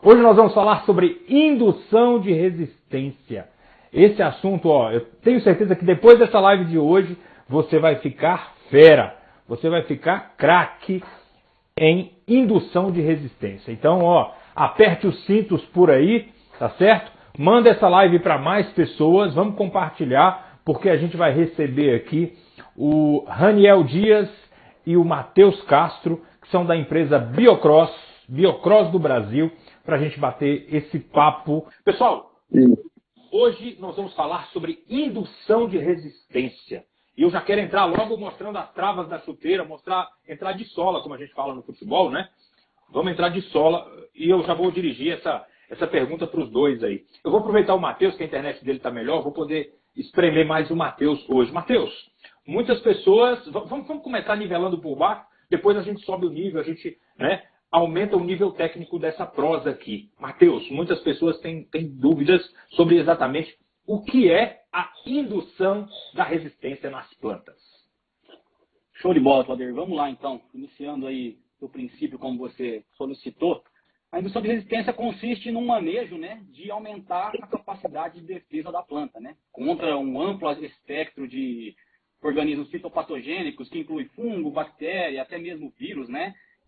Hoje nós vamos falar sobre indução de resistência. Esse assunto, eu tenho certeza que depois dessa live de hoje, você vai ficar fera. Você vai ficar craque em indução de resistência. Então, aperte os cintos por aí, tá certo? Manda essa live para mais pessoas, vamos compartilhar, porque a gente vai receber aqui o Raniel Dias e o Matheus Castro, que são da empresa Biocross do Brasil, para a gente bater esse papo. Pessoal, hoje nós vamos falar sobre indução de resistência. E eu já quero entrar logo mostrando as travas da chuteira, entrar de sola, como a gente fala no futebol, né? Vamos entrar de sola e eu já vou dirigir essa pergunta para os dois aí. Eu vou aproveitar o Matheus, que a internet dele está melhor, vou poder espremer mais o Matheus hoje. Matheus, muitas pessoas... Vamos começar nivelando por baixo, depois a gente sobe o nível, a gente aumenta o nível técnico dessa prosa aqui. Matheus, muitas pessoas têm dúvidas sobre exatamente o que é a indução da resistência nas plantas. Show de bola, Claudir. Vamos lá, então. Iniciando aí do princípio, como você solicitou. A indução de resistência consiste num manejo, de aumentar a capacidade de defesa da planta, contra um amplo espectro de organismos fitopatogênicos, que inclui fungo, bactéria, até mesmo vírus,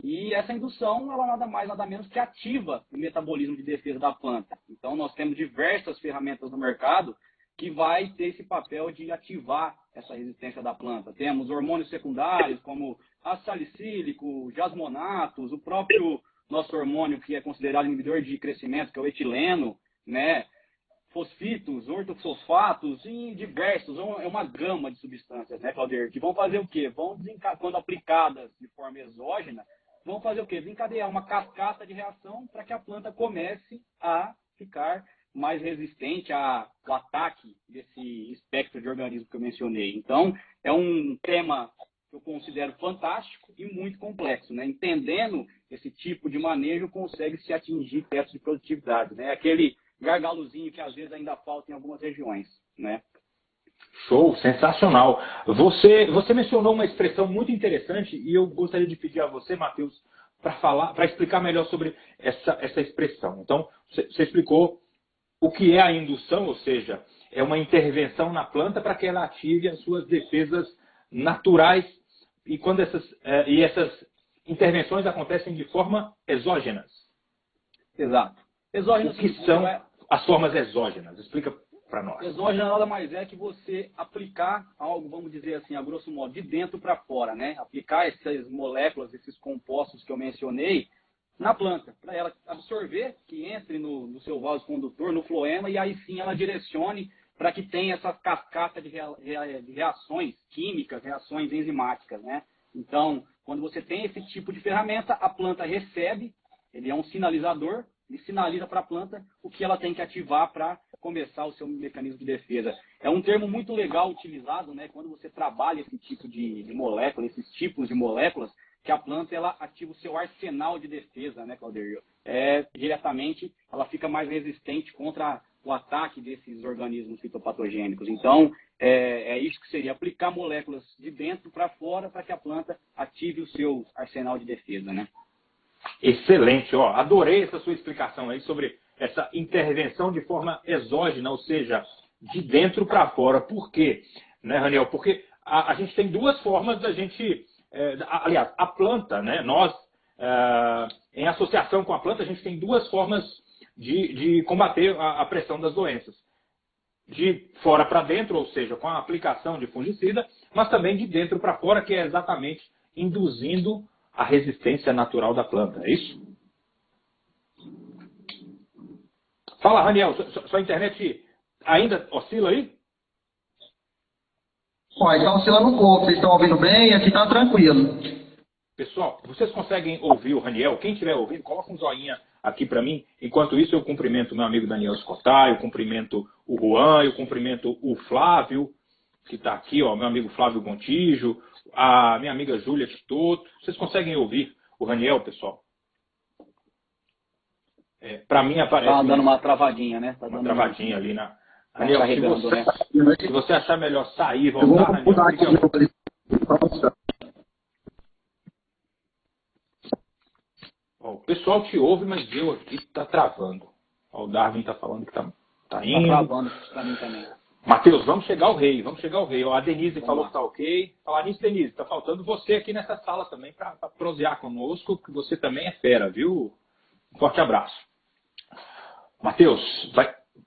E essa indução, ela nada mais, nada menos que ativa o metabolismo de defesa da planta. Então, nós temos diversas ferramentas no mercado que vai ter esse papel de ativar essa resistência da planta. Temos hormônios secundários, como ácido salicílico, jasmonatos, o próprio nosso hormônio que é considerado inibidor de crescimento, que é o etileno, fosfitos, ortofosfatos e diversos. É uma gama de substâncias, Claudir? Que vão fazer o quê? Quando aplicadas de forma exógena, vão fazer o quê? Desencadear uma cascata de reação para que a planta comece a ficar mais resistente ao ataque desse espectro de organismo que eu mencionei. Então, é um tema que eu considero fantástico e muito complexo. Entendendo esse tipo de manejo, consegue-se atingir tetos de produtividade. Aquele gargalozinho que às vezes ainda falta em algumas regiões. Show, sensacional. Você mencionou uma expressão muito interessante e eu gostaria de pedir a você, Matheus, para explicar melhor sobre essa expressão. Então, você explicou o que é a indução, ou seja, é uma intervenção na planta para que ela ative as suas defesas naturais e quando essas intervenções acontecem de forma exógenas. Exato. Exógenas, o que são as formas exógenas? Explica para nós. Exógena nada mais é que você aplicar algo, vamos dizer assim, a grosso modo, de dentro para fora, Aplicar essas moléculas, esses compostos que eu mencionei na planta, para ela absorver, que entre no seu vaso condutor, no floema, e aí sim ela direcione para que tenha essa cascata de reações químicas, reações enzimáticas, Então, quando você tem esse tipo de ferramenta, a planta recebe, ele é um sinalizador, e sinaliza para a planta o que ela tem que ativar para começar o seu mecanismo de defesa. É um termo muito legal utilizado, quando você trabalha esse tipo de molécula, esses tipos de moléculas, que a planta ela ativa o seu arsenal de defesa, Claudir? Diretamente, ela fica mais resistente contra o ataque desses organismos fitopatogênicos. Então, é isso que seria aplicar moléculas de dentro para fora para que a planta ative o seu arsenal de defesa, Excelente, adorei essa sua explicação aí sobre essa intervenção de forma exógena, ou seja, de dentro para fora. Por quê, Raniel? Porque a gente tem duas formas da gente, aliás, a planta, nós, em associação com a planta, a gente tem duas formas de combater a pressão das doenças. De fora para dentro, ou seja, com a aplicação de fungicida, mas também de dentro para fora, que é exatamente induzindo a resistência natural da planta, é isso? Fala, Raniel, sua internet ainda oscila aí? Está oscilando um pouco, vocês estão ouvindo bem? Aqui está tranquilo. Pessoal, vocês conseguem ouvir o Raniel? Quem estiver ouvindo, coloca um joinha aqui para mim. Enquanto isso, eu cumprimento o meu amigo Daniel Scottá, eu cumprimento o Juan, eu cumprimento o Flávio, que está aqui, meu amigo Flávio Gontijo, a minha amiga Júlia Titoto. Vocês conseguem ouvir o Raniel, pessoal? Para mim aparece... Está dando uma travadinha, Uma travadinha ali na... Raniel, se você achar melhor sair, voltar, Raniel, pessoal te ouve, mas eu aqui tá travando. Ó, o Darwin tá falando que tá indo. Tá travando pra mim também. Matheus, vamos chegar ao rei. Ó, a Denise Vamos falou lá. que tá ok. Falar nisso, Denise, tá faltando você aqui nessa sala também para prosear conosco, que você também é fera, viu? Um forte abraço. Matheus,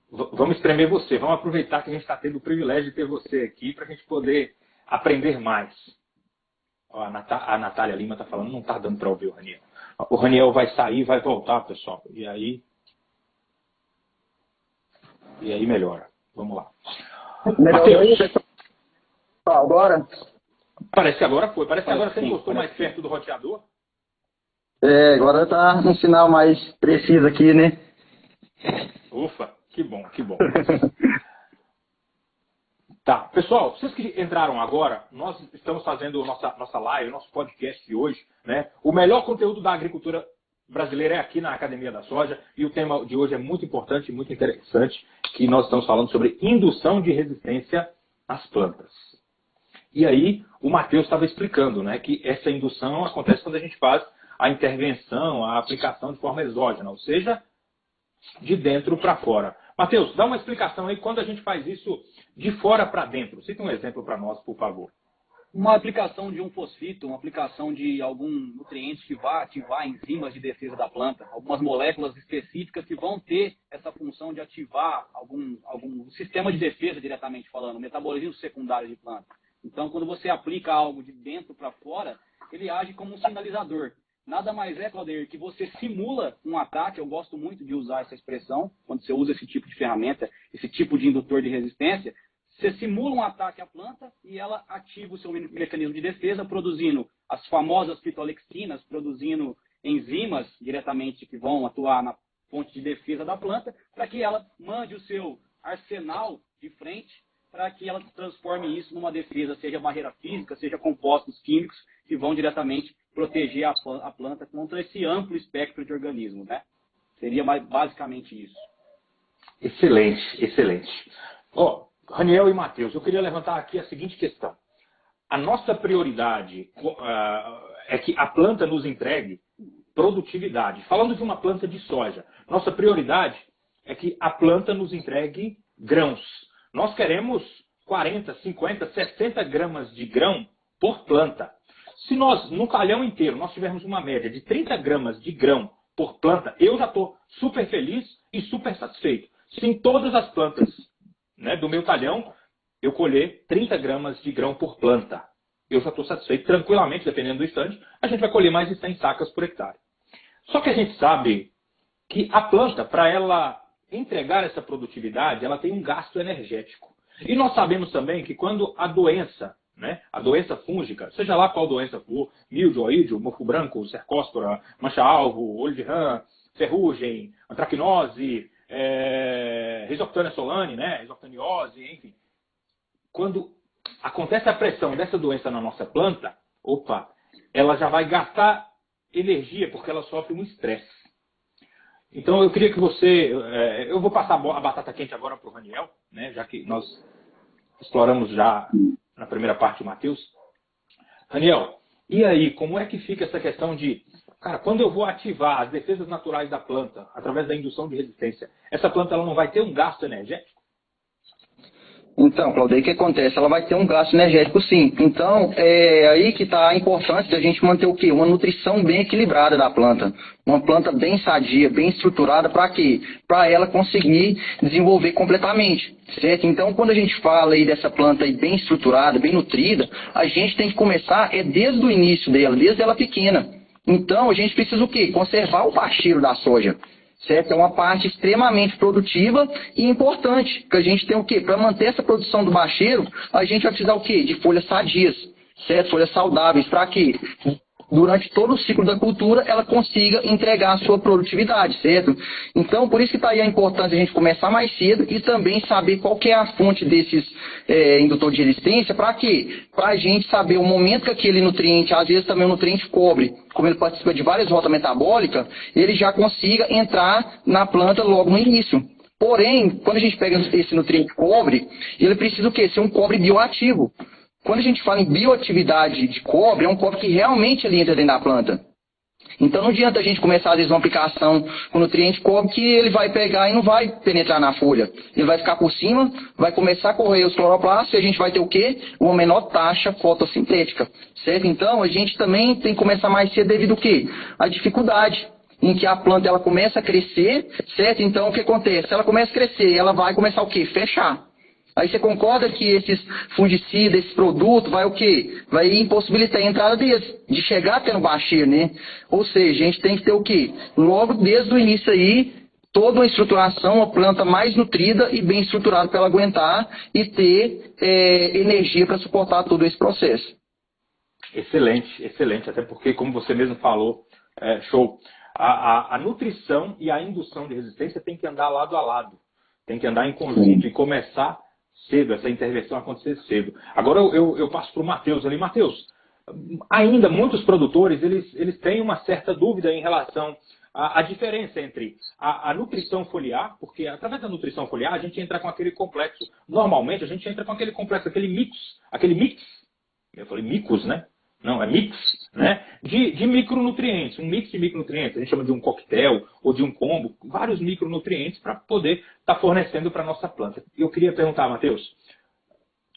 vamos espremer você. Vamos aproveitar que a gente está tendo o privilégio de ter você aqui para a gente poder aprender mais. Ó, a Natália Lima está falando, não está dando para ouvir o Raniel. O Raniel vai sair e vai voltar, pessoal. E aí melhora. Vamos lá. Matheus, Agora? parece que agora foi. Parece que agora você encostou mais perto do roteador. Agora tá um sinal mais preciso aqui, né? Ufa, que bom, que bom. Tá, pessoal, vocês que entraram agora, nós estamos fazendo nossa live, nosso podcast de hoje, né? O melhor conteúdo da agricultura brasileira é aqui na Academia da Soja, e o tema de hoje é muito importante e muito interessante, que nós estamos falando sobre indução de resistência às plantas. E aí, o Matheus estava explicando, né, que essa indução acontece quando a gente faz a intervenção, a aplicação de forma exógena, ou seja, de dentro para fora. Matheus, dá uma explicação aí quando a gente faz isso de fora para dentro. Cita um exemplo para nós, por favor. Uma aplicação de um fosfito, uma aplicação de algum nutriente que vai ativar enzimas de defesa da planta, algumas moléculas específicas que vão ter essa função de ativar algum sistema de defesa, diretamente falando, metabolismo secundário de planta. Então, quando você aplica algo de dentro para fora, ele age como um sinalizador. Nada mais é, Claudir, que você simula um ataque. Eu gosto muito de usar essa expressão, quando você usa esse tipo de ferramenta, esse tipo de indutor de resistência. Você simula um ataque à planta e ela ativa o seu mecanismo de defesa, produzindo as famosas fitolexinas, produzindo enzimas diretamente que vão atuar na fonte de defesa da planta, para que ela mande o seu arsenal de frente, para que ela transforme isso numa defesa, seja barreira física, seja compostos químicos, que vão diretamente proteger a planta contra esse amplo espectro de organismos, né? Seria basicamente isso. Excelente, excelente. Raniel e Matheus, eu queria levantar aqui a seguinte questão. A nossa prioridade é que a planta nos entregue produtividade. Falando de uma planta de soja, nossa prioridade é que a planta nos entregue grãos. Nós queremos 40, 50, 60 gramas de grão por planta. Se nós, no talhão inteiro, nós tivermos uma média de 30 gramas de grão por planta, eu já estou super feliz e super satisfeito. Se em todas as plantas, né, do meu talhão, eu colher 30 gramas de grão por planta, eu já estou satisfeito. Tranquilamente, dependendo do estande, a gente vai colher mais de 100 sacas por hectare. Só que a gente sabe que a planta, para ela entregar essa produtividade, ela tem um gasto energético. E nós sabemos também que quando a doença, né, a doença fúngica, seja lá qual doença for, mildio, oídio, mofo branco, cercóspora, mancha-alvo, olho de rã, ferrugem, antracnose, Rhizoctania solani, né, rhizoctaniose, enfim. Quando acontece a pressão dessa doença na nossa planta, ela já vai gastar energia porque ela sofre um estresse. Então eu queria que você... eu vou passar a batata quente agora para o Raniel, né, já que nós exploramos já na primeira parte o Matheus. Raniel, e aí, como é que fica essa questão de... Cara, quando eu vou ativar as defesas naturais da planta, através da indução de resistência, essa planta ela não vai ter um gasto energético? Então, Claudio, o que acontece? Ela vai ter um gasto energético, sim. Então, é aí que está a importância da gente manter o quê? Uma nutrição bem equilibrada da planta. Uma planta bem sadia, bem estruturada, para quê? Para ela conseguir desenvolver completamente, certo? Então, quando a gente fala aí dessa planta aí bem estruturada, bem nutrida, a gente tem que começar desde o início dela, desde ela pequena. Então, a gente precisa o quê? Conservar o bacheiro da soja. Certo? É uma parte extremamente produtiva e importante, que a gente tem o quê? Para manter essa produção do bacheiro, a gente vai precisar o quê? De folhas sadias, certo? Folhas saudáveis, para que durante todo o ciclo da cultura ela consiga entregar a sua produtividade, certo? Então, por isso que está aí a importância de a gente começar mais cedo e também saber qual que é a fonte desses indutores de resistência, para quê? Para a gente saber o momento que aquele nutriente, às vezes também o nutriente cobre, como ele participa de várias rotas metabólicas, ele já consiga entrar na planta logo no início. Porém, quando a gente pega esse nutriente cobre, ele precisa o quê? Ser um cobre bioativo. Quando a gente fala em bioatividade de cobre, é um cobre que realmente ele entra dentro da planta. Então não adianta a gente começar, às vezes, uma aplicação com nutriente cobre que ele vai pegar e não vai penetrar na folha. Ele vai ficar por cima, vai começar a correr os cloroplastos e a gente vai ter o quê? Uma menor taxa fotossintética, certo? Então a gente também tem que começar mais cedo devido ao quê? A dificuldade em que a planta ela começa a crescer, certo? Então o que acontece? Ela começa a crescer, ela vai começar o quê? Fechar. Aí você concorda que esses fungicidas, esse produto, vai o quê? Vai impossibilitar a entrada deles, de chegar até no baixeiro, né? Ou seja, a gente tem que ter o quê? Logo desde o início aí, toda uma estruturação, uma planta mais nutrida e bem estruturada para ela aguentar e ter energia para suportar todo esse processo. Excelente, excelente. Até porque, como você mesmo falou, show. A nutrição e a indução de resistência tem que andar lado a lado. Tem que andar em conjunto e começar cedo, essa intervenção acontecer cedo. Agora eu passo para o Matheus ali. Matheus, ainda muitos produtores eles têm uma certa dúvida em relação à diferença entre a nutrição foliar, porque através da nutrição foliar a gente entra com aquele complexo, normalmente a gente entra com aquele complexo, aquele mix, eu falei micos, né? Não, é mix, né? De micronutrientes, um mix de micronutrientes, a gente chama de um coquetel ou de um combo, vários micronutrientes para poder estar fornecendo para a nossa planta. E eu queria perguntar, Matheus,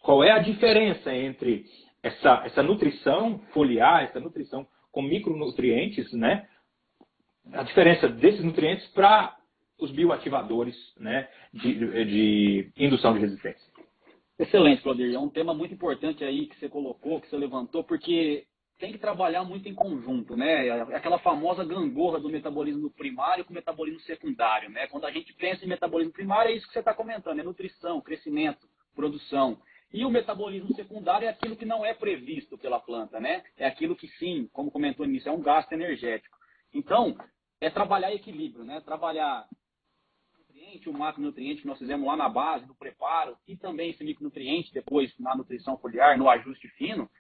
qual é a diferença entre essa nutrição foliar, essa nutrição com micronutrientes, né? A diferença desses nutrientes para os bioativadores, né? De indução de resistência. Excelente, Claudir. É um tema muito importante aí que você colocou, que você levantou, porque tem que trabalhar muito em conjunto, né? Aquela famosa gangorra do metabolismo primário com o metabolismo secundário, né? Quando a gente pensa em metabolismo primário, é isso que você está comentando, é nutrição, crescimento, produção. E o metabolismo secundário é aquilo que não é previsto pela planta, né? É aquilo que sim, como comentou no início, é um gasto energético. Então, é trabalhar equilíbrio, né? Trabalhar o macronutriente que nós fizemos lá na base, do preparo, e também esse micronutriente depois na nutrição foliar, no ajuste fino,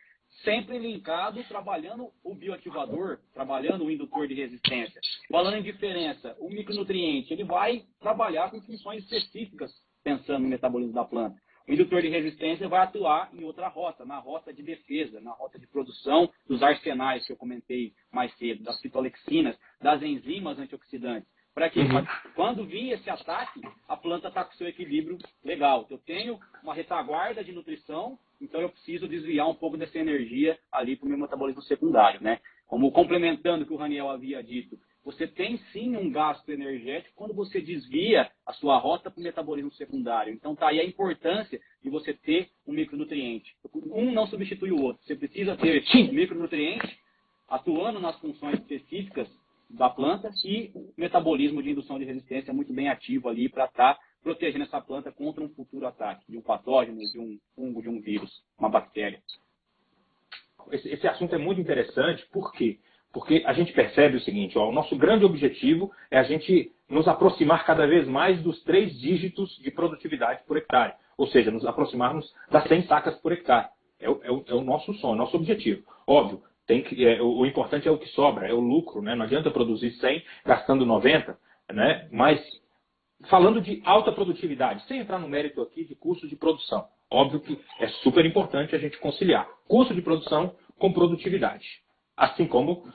sempre linkado, trabalhando o bioativador, trabalhando o indutor de resistência. Falando em diferença, o micronutriente ele vai trabalhar com funções específicas, pensando no metabolismo da planta. O indutor de resistência vai atuar em outra rota, na rota de defesa, na rota de produção dos arsenais que eu comentei mais cedo, das fitolexinas, das enzimas antioxidantes. Para que quando vir esse ataque, a planta está com seu equilíbrio legal. Eu tenho uma retaguarda de nutrição, então eu preciso desviar um pouco dessa energia ali para o meu metabolismo secundário, né? Como complementando o que o Raniel havia dito, você tem sim um gasto energético quando você desvia a sua rota para o metabolismo secundário. Então está aí a importância de você ter um micronutriente. Um não substitui o outro. Você precisa ter um micronutriente atuando nas funções específicas da planta e o metabolismo de indução de resistência muito bem ativo ali para estar protegendo essa planta contra um futuro ataque de um patógeno, de um fungo, de um vírus, uma bactéria. Esse assunto é muito interessante, por quê? Porque a gente percebe o seguinte, ó, o nosso grande objetivo é a gente nos aproximar cada vez mais dos 3 dígitos de produtividade por hectare, ou seja, nos aproximarmos das 100 sacas por hectare. É o nosso sonho, nosso objetivo. Óbvio, o importante é o que sobra, é o lucro, né? Não adianta produzir 100 gastando 90, né? Mas falando de alta produtividade, sem entrar no mérito aqui de custo de produção. Óbvio que é super importante a gente conciliar custo de produção com produtividade, assim como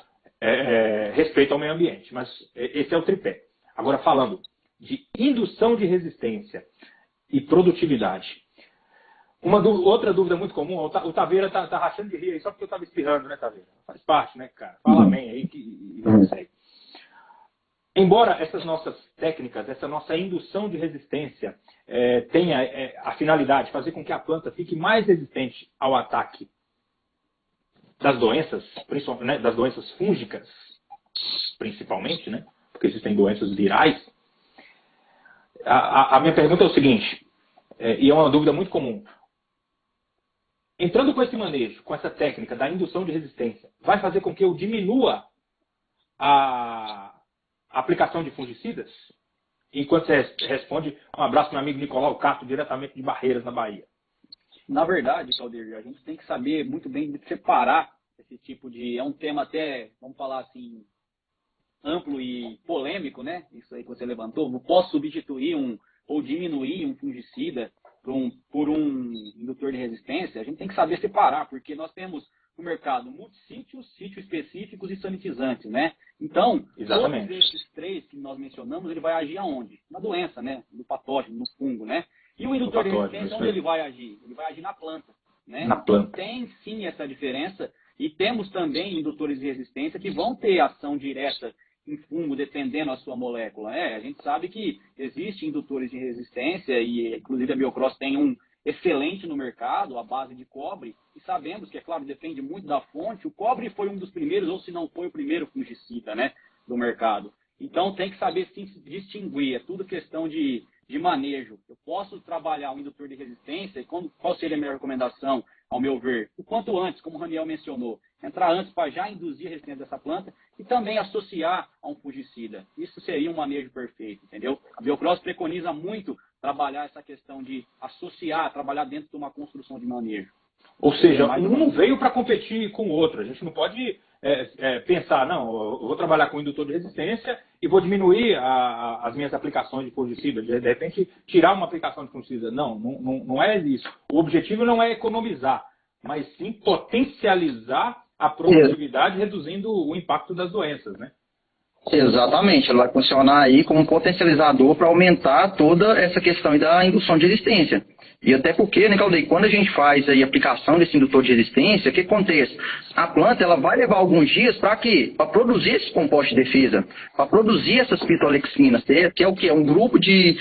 respeito ao meio ambiente. Mas esse é o tripé. Agora, falando de indução de resistência e produtividade. Outra dúvida muito comum, o Taveira tá rachando de rir aí só porque eu estava espirrando, né, Taveira? Faz parte, né, cara? Fala amém aí e vamos segue. Embora essas nossas técnicas, essa nossa indução de resistência tenha a finalidade de fazer com que a planta fique mais resistente ao ataque das doenças, principalmente, né, das doenças fúngicas, principalmente, né, porque existem doenças virais, a minha pergunta é o seguinte, e é uma dúvida muito comum. Entrando com esse manejo, com essa técnica da indução de resistência, vai fazer com que eu diminua a aplicação de fungicidas? Enquanto você responde, um abraço para meu amigo Nicolau Castro, diretamente de Barreiras, na Bahia. Na verdade, Claudir, a gente tem que saber muito bem de separar esse tipo de... É um tema até, vamos falar assim, amplo e polêmico, né? Isso aí que você levantou. Não posso substituir ou diminuir um fungicida por um indutor de resistência. A gente tem que saber separar, porque nós temos no mercado multissítios, sítios específicos e sanitizantes, né? Então, Exatamente. todos esses três que nós mencionamos, ele vai agir aonde? Na doença, né? No patógeno, no fungo, né? E o indutor de resistência, onde ele vai agir? Ele vai agir na planta, né? Na planta. Tem sim essa diferença e temos também indutores de resistência que vão ter ação direta em fungo, dependendo da sua molécula. A gente sabe que existem indutores de resistência e, inclusive, a Biocross tem um excelente no mercado, à base de cobre, e sabemos que, é claro, depende muito da fonte. O cobre foi um dos primeiros, ou se não foi o primeiro fungicida, né, do mercado. Então, tem que saber sim distinguir, é tudo questão de manejo. Eu posso trabalhar um indutor de resistência, e qual seria a minha recomendação, ao meu ver? O quanto antes, como o Raniel mencionou, entrar antes para já induzir a resistência dessa planta e também associar a um fungicida. Isso seria um manejo perfeito, entendeu? A Biocross preconiza muito trabalhar essa questão de associar, trabalhar dentro de uma construção de manejo. Ou seja, um não veio para competir com o outro. A gente não pode pensar, não, eu vou trabalhar com indutor de resistência e vou diminuir as minhas aplicações de fungicida. De repente, tirar uma aplicação de fungicida. Não é isso. O objetivo não é economizar, mas sim potencializar a produtividade, reduzindo o impacto das doenças, né? Exatamente, ela vai funcionar aí como um potencializador para aumentar toda essa questão aí da indução de resistência. E até porque, né, Claudei, quando a gente faz aí a aplicação desse indutor de resistência, o que acontece? A planta ela vai levar alguns dias para quê? Para produzir esse composto de defesa, para produzir essas fitolexinas, que é o quê? É um grupo de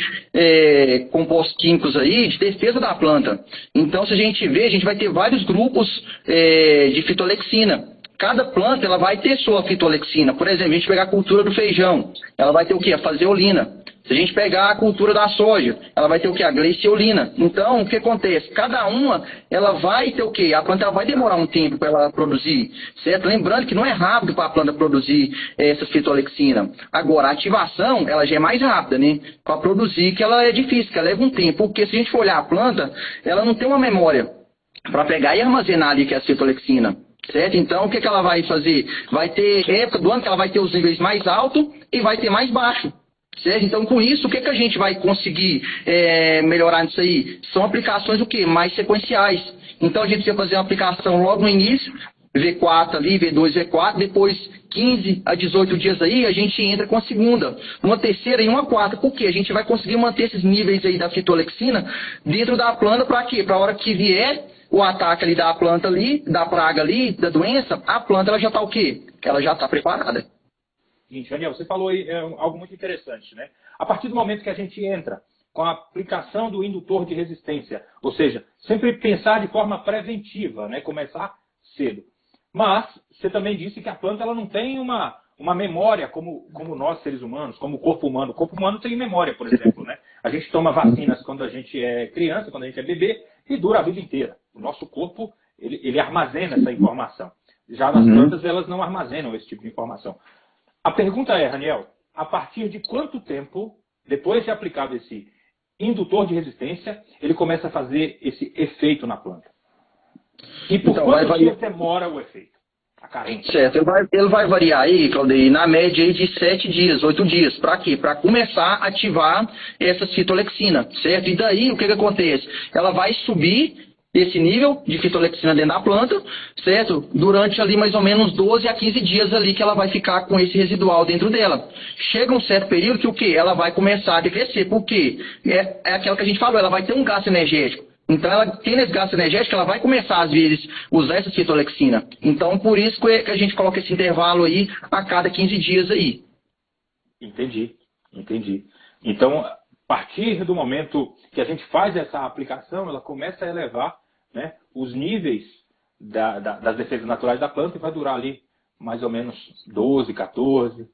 compostos químicos aí de defesa da planta. Então, se a gente ver, a gente vai ter vários grupos de fitolexina. Cada planta ela vai ter sua fitolexina. Por exemplo, a gente pegar a cultura do feijão, ela vai ter o quê? A faseolina. Se a gente pegar a cultura da soja, ela vai ter o quê? A gleiceolina. Então, o que acontece? Cada uma, ela vai ter o quê? A planta vai demorar um tempo para ela produzir, certo? Lembrando que não é rápido para a planta produzir essa fitolexina. Agora, a ativação, ela já é mais rápida, né? Para produzir, que ela é difícil, que ela leva um tempo. Porque se a gente for olhar a planta, ela não tem uma memória para pegar e armazenar ali que é a fitolexina. Certo? Então, o que ela vai fazer? Vai ter época do ano que ela vai ter os níveis mais altos e vai ter mais baixo. Certo? Então, com isso, o que a gente vai conseguir melhorar nisso aí? São aplicações o quê? Mais sequenciais. Então, a gente precisa fazer uma aplicação logo no início, V4 ali, V2, V4, depois 15 a 18 dias aí, a gente entra com a segunda, uma terceira e uma quarta. Por quê? A gente vai conseguir manter esses níveis aí da fitolexina dentro da planta para quê? Para a hora que vier o ataque ali da planta ali, da praga ali, da doença, a planta ela já está o quê? Ela já está preparada. Gente, Daniel, você falou aí algo muito interessante, né? A partir do momento que a gente entra com a aplicação do indutor de resistência, ou seja, sempre pensar de forma preventiva, né? Começar cedo. Mas você também disse que a planta ela não tem uma memória como nós, seres humanos, como o corpo humano. O corpo humano tem memória, por exemplo, né? A gente toma vacinas quando a gente é criança, quando a gente é bebê, e dura a vida inteira. O nosso corpo, ele armazena essa informação. Já nas plantas, elas não armazenam esse tipo de informação. A pergunta é, Raniel, a partir de quanto tempo, depois de aplicado esse indutor de resistência, ele começa a fazer esse efeito na planta? E por quanto tempo demora o efeito? A carência. Certo, ele vai variar aí, Claudei, na média aí de 7 dias, 8 dias. Para quê? Para começar a ativar essa fitolexina, certo? E daí, o que acontece? Ela vai subir esse nível de fitolexina dentro da planta, certo? Durante ali mais ou menos 12 a 15 dias ali que ela vai ficar com esse residual dentro dela. Chega um certo período que o quê? Ela vai começar a decrescer. Por quê? É aquela que a gente falou, ela vai ter um gasto energético. Então, ela tendo esse gasto energético, ela vai começar, às vezes, a usar essa fitolexina. Então, por isso que a gente coloca esse intervalo aí a cada 15 dias aí. Entendi. Então, a partir do momento que a gente faz essa aplicação, ela começa a elevar, né, os níveis das defesas naturais da planta e vai durar ali mais ou menos 12, 14.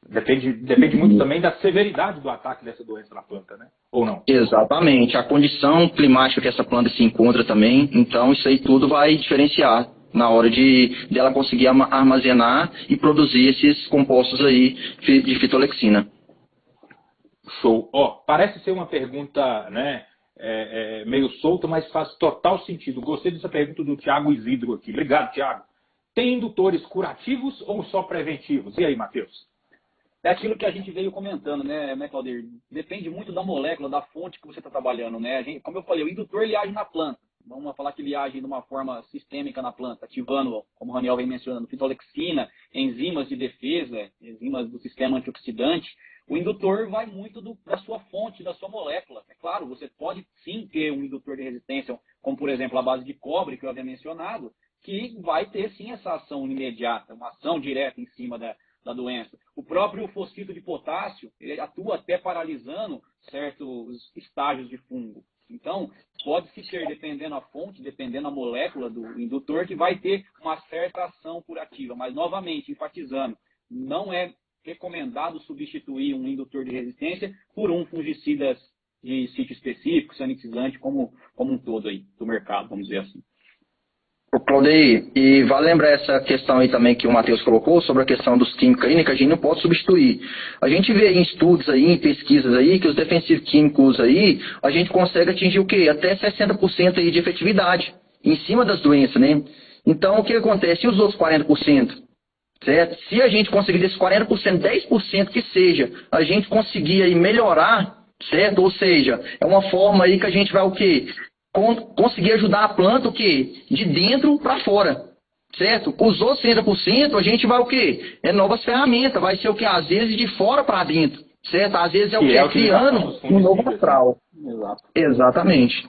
Depende muito também da severidade do ataque dessa doença na planta, né? Ou não? Exatamente. A condição climática que essa planta se encontra também. Então, isso aí tudo vai diferenciar na hora dela conseguir armazenar e produzir esses compostos aí de fitolexina. Show. Parece ser uma pergunta, né, meio solta, mas faz total sentido. Gostei dessa pergunta do Thiago Isidro aqui. Obrigado, Thiago. Tem indutores curativos ou só preventivos? E aí, Matheus? É aquilo que a gente veio comentando, né, Claudir? Depende muito da molécula, da fonte que você está trabalhando, né? Como eu falei, o indutor ele age na planta, vamos falar que ele age de uma forma sistêmica na planta, ativando, como o Raniel vem mencionando, fitolexina, enzimas de defesa, enzimas do sistema antioxidante, o indutor vai muito da sua fonte, da sua molécula. É claro, você pode sim ter um indutor de resistência, como por exemplo a base de cobre, que eu havia mencionado, que vai ter sim essa ação imediata, uma ação direta em cima da doença. O próprio fosfito de potássio, ele atua até paralisando certos estágios de fungo. Então, pode-se ter, dependendo a fonte, dependendo a molécula do indutor, que vai ter uma certa ação curativa. Mas, novamente, enfatizando, não é recomendado substituir um indutor de resistência por um fungicida de sítio específico, sanitizante, como um todo aí do mercado, vamos dizer assim. O Claudei, e vale lembrar essa questão aí também que o Matheus colocou sobre a questão dos químicos aí, né, que a gente não pode substituir. A gente vê em estudos aí, em pesquisas aí, que os defensivos químicos aí, a gente consegue atingir o quê? Até 60% aí de efetividade em cima das doenças, né? Então, o que acontece? E os outros 40%? Certo? Se a gente conseguir desses 40%, 10% que seja, a gente conseguir aí melhorar, certo? Ou seja, é uma forma aí que a gente vai o quê? Conseguir ajudar a planta o quê? De dentro para fora, certo? Os outros 30% a gente vai o quê? É novas ferramentas, vai ser o quê? Às vezes de fora para dentro, certo? Às vezes é o quê? Criando um novo astral. Exato. Exatamente.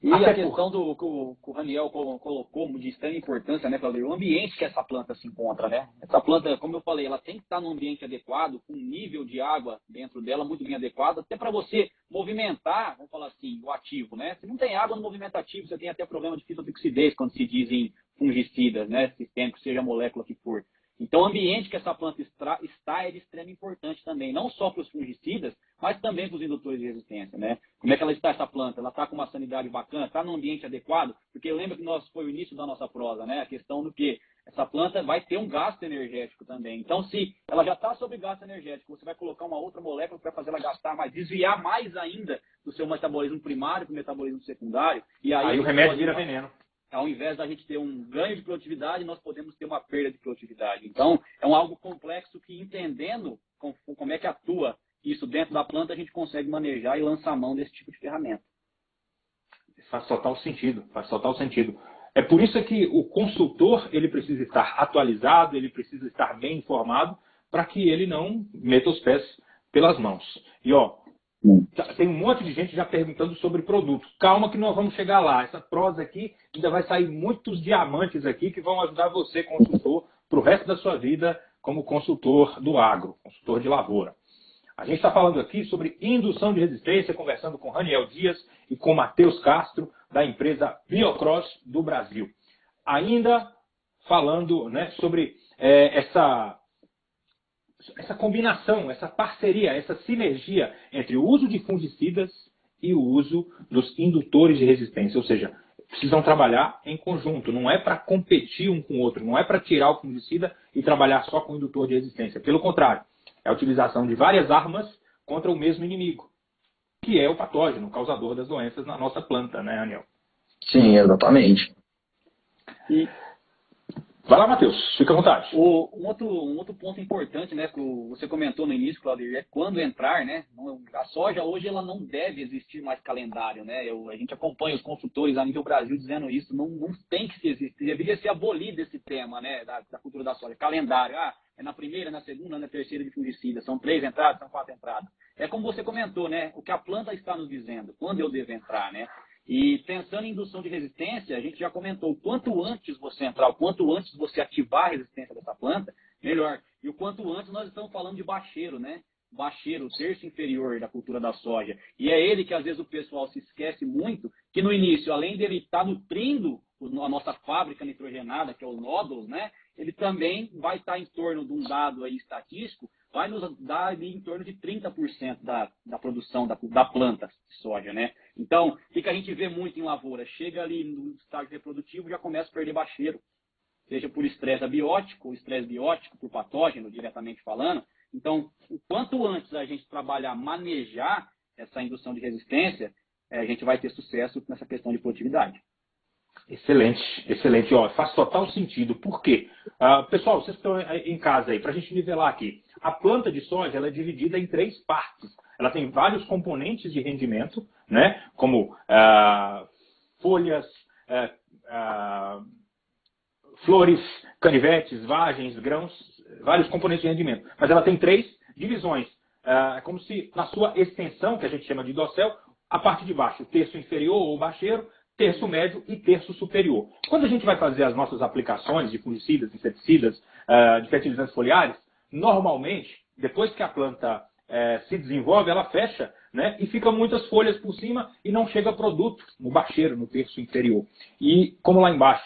E a questão que o Raniel colocou de extrema importância, né, Claudio? O ambiente que essa planta se encontra, né? Essa planta, como eu falei, ela tem que estar num ambiente adequado, com um nível de água dentro dela muito bem adequado, até para você movimentar, vamos falar assim, o ativo, né? Se não tem água no movimento ativo, você tem até problema de fitotoxidez quando se diz em fungicidas, né? Sistêmicos, seja a molécula que for. Então, o ambiente que essa planta está é de extrema importância também, não só para os fungicidas, mas também para os indutores de resistência, né? Como é que ela está, essa planta? Ela está com uma sanidade bacana, está num ambiente adequado? Porque lembra que foi o início da nossa prosa, né? A questão do que essa planta vai ter um gasto energético também. Então, se ela já está sob gasto energético, você vai colocar uma outra molécula que vai fazer ela gastar mais, desviar mais ainda do seu metabolismo primário para o metabolismo secundário. E aí o remédio vira veneno. Ao invés da gente ter um ganho de produtividade, nós podemos ter uma perda de produtividade. Então, é algo complexo que, entendendo como é que atua isso dentro da planta, a gente consegue manejar e lançar a mão desse tipo de ferramenta. Faz total sentido, faz total sentido. É por isso que o consultor ele precisa estar atualizado, ele precisa estar bem informado, para que ele não meta os pés pelas mãos. E tem um monte de gente já perguntando sobre produtos. Calma que nós vamos chegar lá. Essa prosa aqui ainda vai sair muitos diamantes aqui que vão ajudar você, consultor, para o resto da sua vida como consultor do agro, consultor de lavoura. A gente está falando aqui sobre indução de resistência, conversando com Raniel Dias e com Matheus Castro, da empresa Biocross do Brasil. Ainda falando, né, sobre essa combinação, essa parceria, essa sinergia entre o uso de fungicidas e o uso dos indutores de resistência. Ou seja, precisam trabalhar em conjunto. Não é para competir um com o outro. Não é para tirar o fungicida e trabalhar só com o indutor de resistência. Pelo contrário, é a utilização de várias armas contra o mesmo inimigo, que é o patógeno, o causador das doenças na nossa planta, né, Raniel? Sim, exatamente. Vai lá, Matheus, fica à vontade. Um outro ponto importante, né, que você comentou no início, Claudio, é quando entrar, né? A soja hoje ela não deve existir mais calendário, né? A gente acompanha os consultores a nível Brasil dizendo isso, não tem que existir, deveria ser abolido esse tema, né, da cultura da soja, calendário. É na primeira, na segunda, na terceira de fungicida, são 3 entradas, são 4 entradas. É como você comentou, né? O que a planta está nos dizendo, quando eu devo entrar, né? E pensando em indução de resistência, a gente já comentou, o quanto antes você entrar, o quanto antes você ativar a resistência dessa planta, melhor. E o quanto antes nós estamos falando de bacheiro, né? Bacheiro, o terço inferior da cultura da soja. E é ele que às vezes o pessoal se esquece muito, que no início, além dele estar nutrindo a nossa fábrica nitrogenada, que é os nódulos, né? Ele também vai estar em torno de um dado aí estatístico, vai nos dar ali em torno de 30% da produção da planta de soja, né? Então, o que a gente vê muito em lavoura? Chega ali no estágio reprodutivo, já começa a perder bacheiro, seja por estresse abiótico, ou estresse biótico, por patógeno, diretamente falando. Então, o quanto antes a gente trabalhar, manejar essa indução de resistência, a gente vai ter sucesso nessa questão de produtividade. Excelente, excelente. Faz total sentido. Por quê? Pessoal, vocês estão em casa aí, para a gente nivelar aqui. A planta de soja ela é dividida em 3 partes. Ela tem vários componentes de rendimento, né? Como folhas, flores, canivetes, vagens, grãos, vários componentes de rendimento. Mas ela tem 3 divisões. É como se na sua extensão, que a gente chama de dossel, a parte de baixo, terço inferior ou bacheiro, terço médio e terço superior. Quando a gente vai fazer as nossas aplicações de fungicidas, inseticidas, de fertilizantes foliares, normalmente, depois que a planta se desenvolve, ela fecha, né, e fica muitas folhas por cima e não chega produto no bacheiro, no terço inferior. E como lá embaixo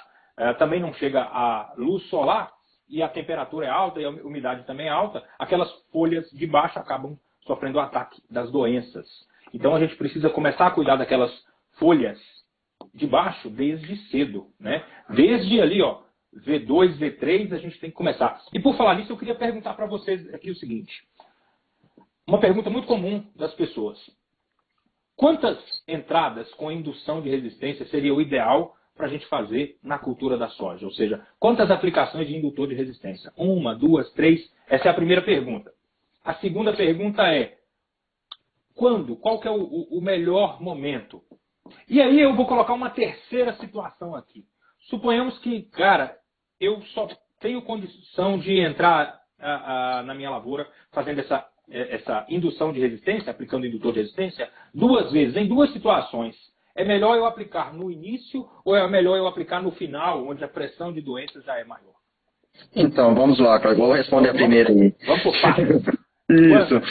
também não chega a luz solar e a temperatura é alta e a umidade também é alta, aquelas folhas de baixo acabam sofrendo o ataque das doenças. Então a gente precisa começar a cuidar daquelas folhas de baixo desde cedo, né? Desde ali, ó, V2, V3, a gente tem que começar. E por falar nisso, eu queria perguntar para vocês aqui o seguinte. Uma pergunta muito comum das pessoas. Quantas entradas com indução de resistência seria o ideal para a gente fazer na cultura da soja? Ou seja, quantas aplicações de indutor de resistência? 1, 2, 3? Essa é a primeira pergunta. A segunda pergunta é, quando? Qual que é o melhor momento? E aí eu vou colocar uma terceira situação aqui. Suponhamos que, cara, eu só tenho condição de entrar na minha lavoura fazendo essa indução de resistência, aplicando indutor de resistência, 2 vezes, em 2 situações. É melhor eu aplicar no início ou é melhor eu aplicar no final, onde a pressão de doenças já é maior? Então, vamos lá, cara. Vou responder a primeira aí. Vamos por partes. Isso. O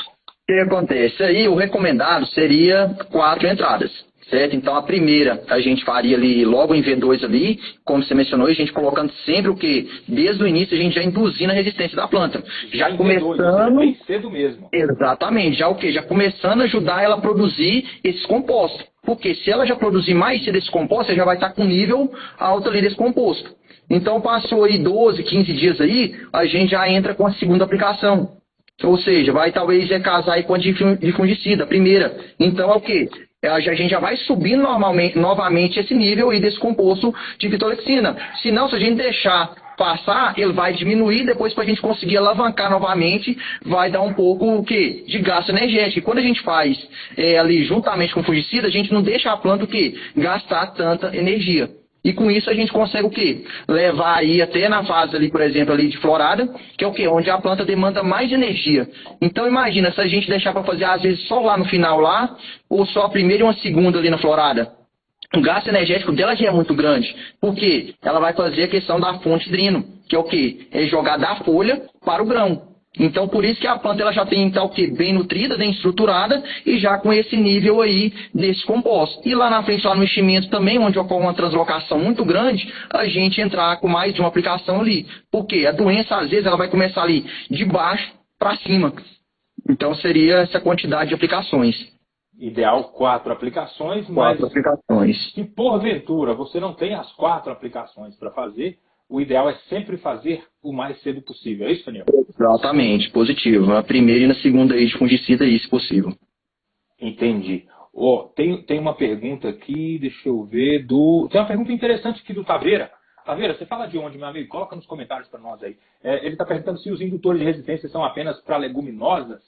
que acontece? Aí o recomendado seria 4 entradas. Certo? Então a primeira a gente faria ali logo em V2 ali, como você mencionou, a gente colocando sempre o que? Desde o início a gente já induzindo a resistência da planta. Já começando. Bem cedo mesmo. Exatamente, já o que? Já começando a ajudar ela a produzir esses compostos. Porque se ela já produzir mais cedo esse composto, ela já vai estar com nível alto ali desse composto. Então passou aí 12, 15 dias aí, a gente já entra com a segunda aplicação. Ou seja, vai talvez casar aí com a de fungicida, a primeira. Então é o quê? A gente já vai subindo novamente esse nível aí desse composto de fitolexina. Senão, se a gente deixar passar, ele vai diminuir, depois para a gente conseguir alavancar novamente, vai dar um pouco o quê? De gasto energético. E quando a gente faz ali juntamente com o fungicida, a gente não deixa a planta o quê? Gastar tanta energia. E com isso a gente consegue o quê? Levar aí até na fase ali, por exemplo, ali de florada, que é o quê? Onde a planta demanda mais energia. Então imagina se a gente deixar para fazer às vezes só lá no final lá, ou só a primeira e uma segunda ali na florada. O gasto energético dela já é muito grande. Por quê? Ela vai fazer a questão da fonte drino, que é o quê? É jogar da folha para o grão. Então, por isso que a planta ela já tem então, o quê? Bem nutrida, bem estruturada e já com esse nível aí desse composto. E lá na frente, lá no enchimento também, onde ocorre uma translocação muito grande, a gente entrar com mais de uma aplicação ali. Porque a doença, às vezes, ela vai começar ali de baixo para cima. Então, seria essa quantidade de aplicações. Ideal 4 aplicações, 4 mas aplicações. se porventura você não tem as 4 aplicações para fazer, o ideal é sempre fazer o mais cedo possível. É isso, Daniel? Exatamente, positivo. Na primeira e na segunda aí de fungicida aí, se possível. Entendi. Tem uma pergunta aqui, deixa eu ver, tem uma pergunta interessante aqui do Taveira. Taveira, você fala de onde, meu amigo? Coloca nos comentários para nós aí. Ele está perguntando se os indutores de resistência são apenas para leguminosas,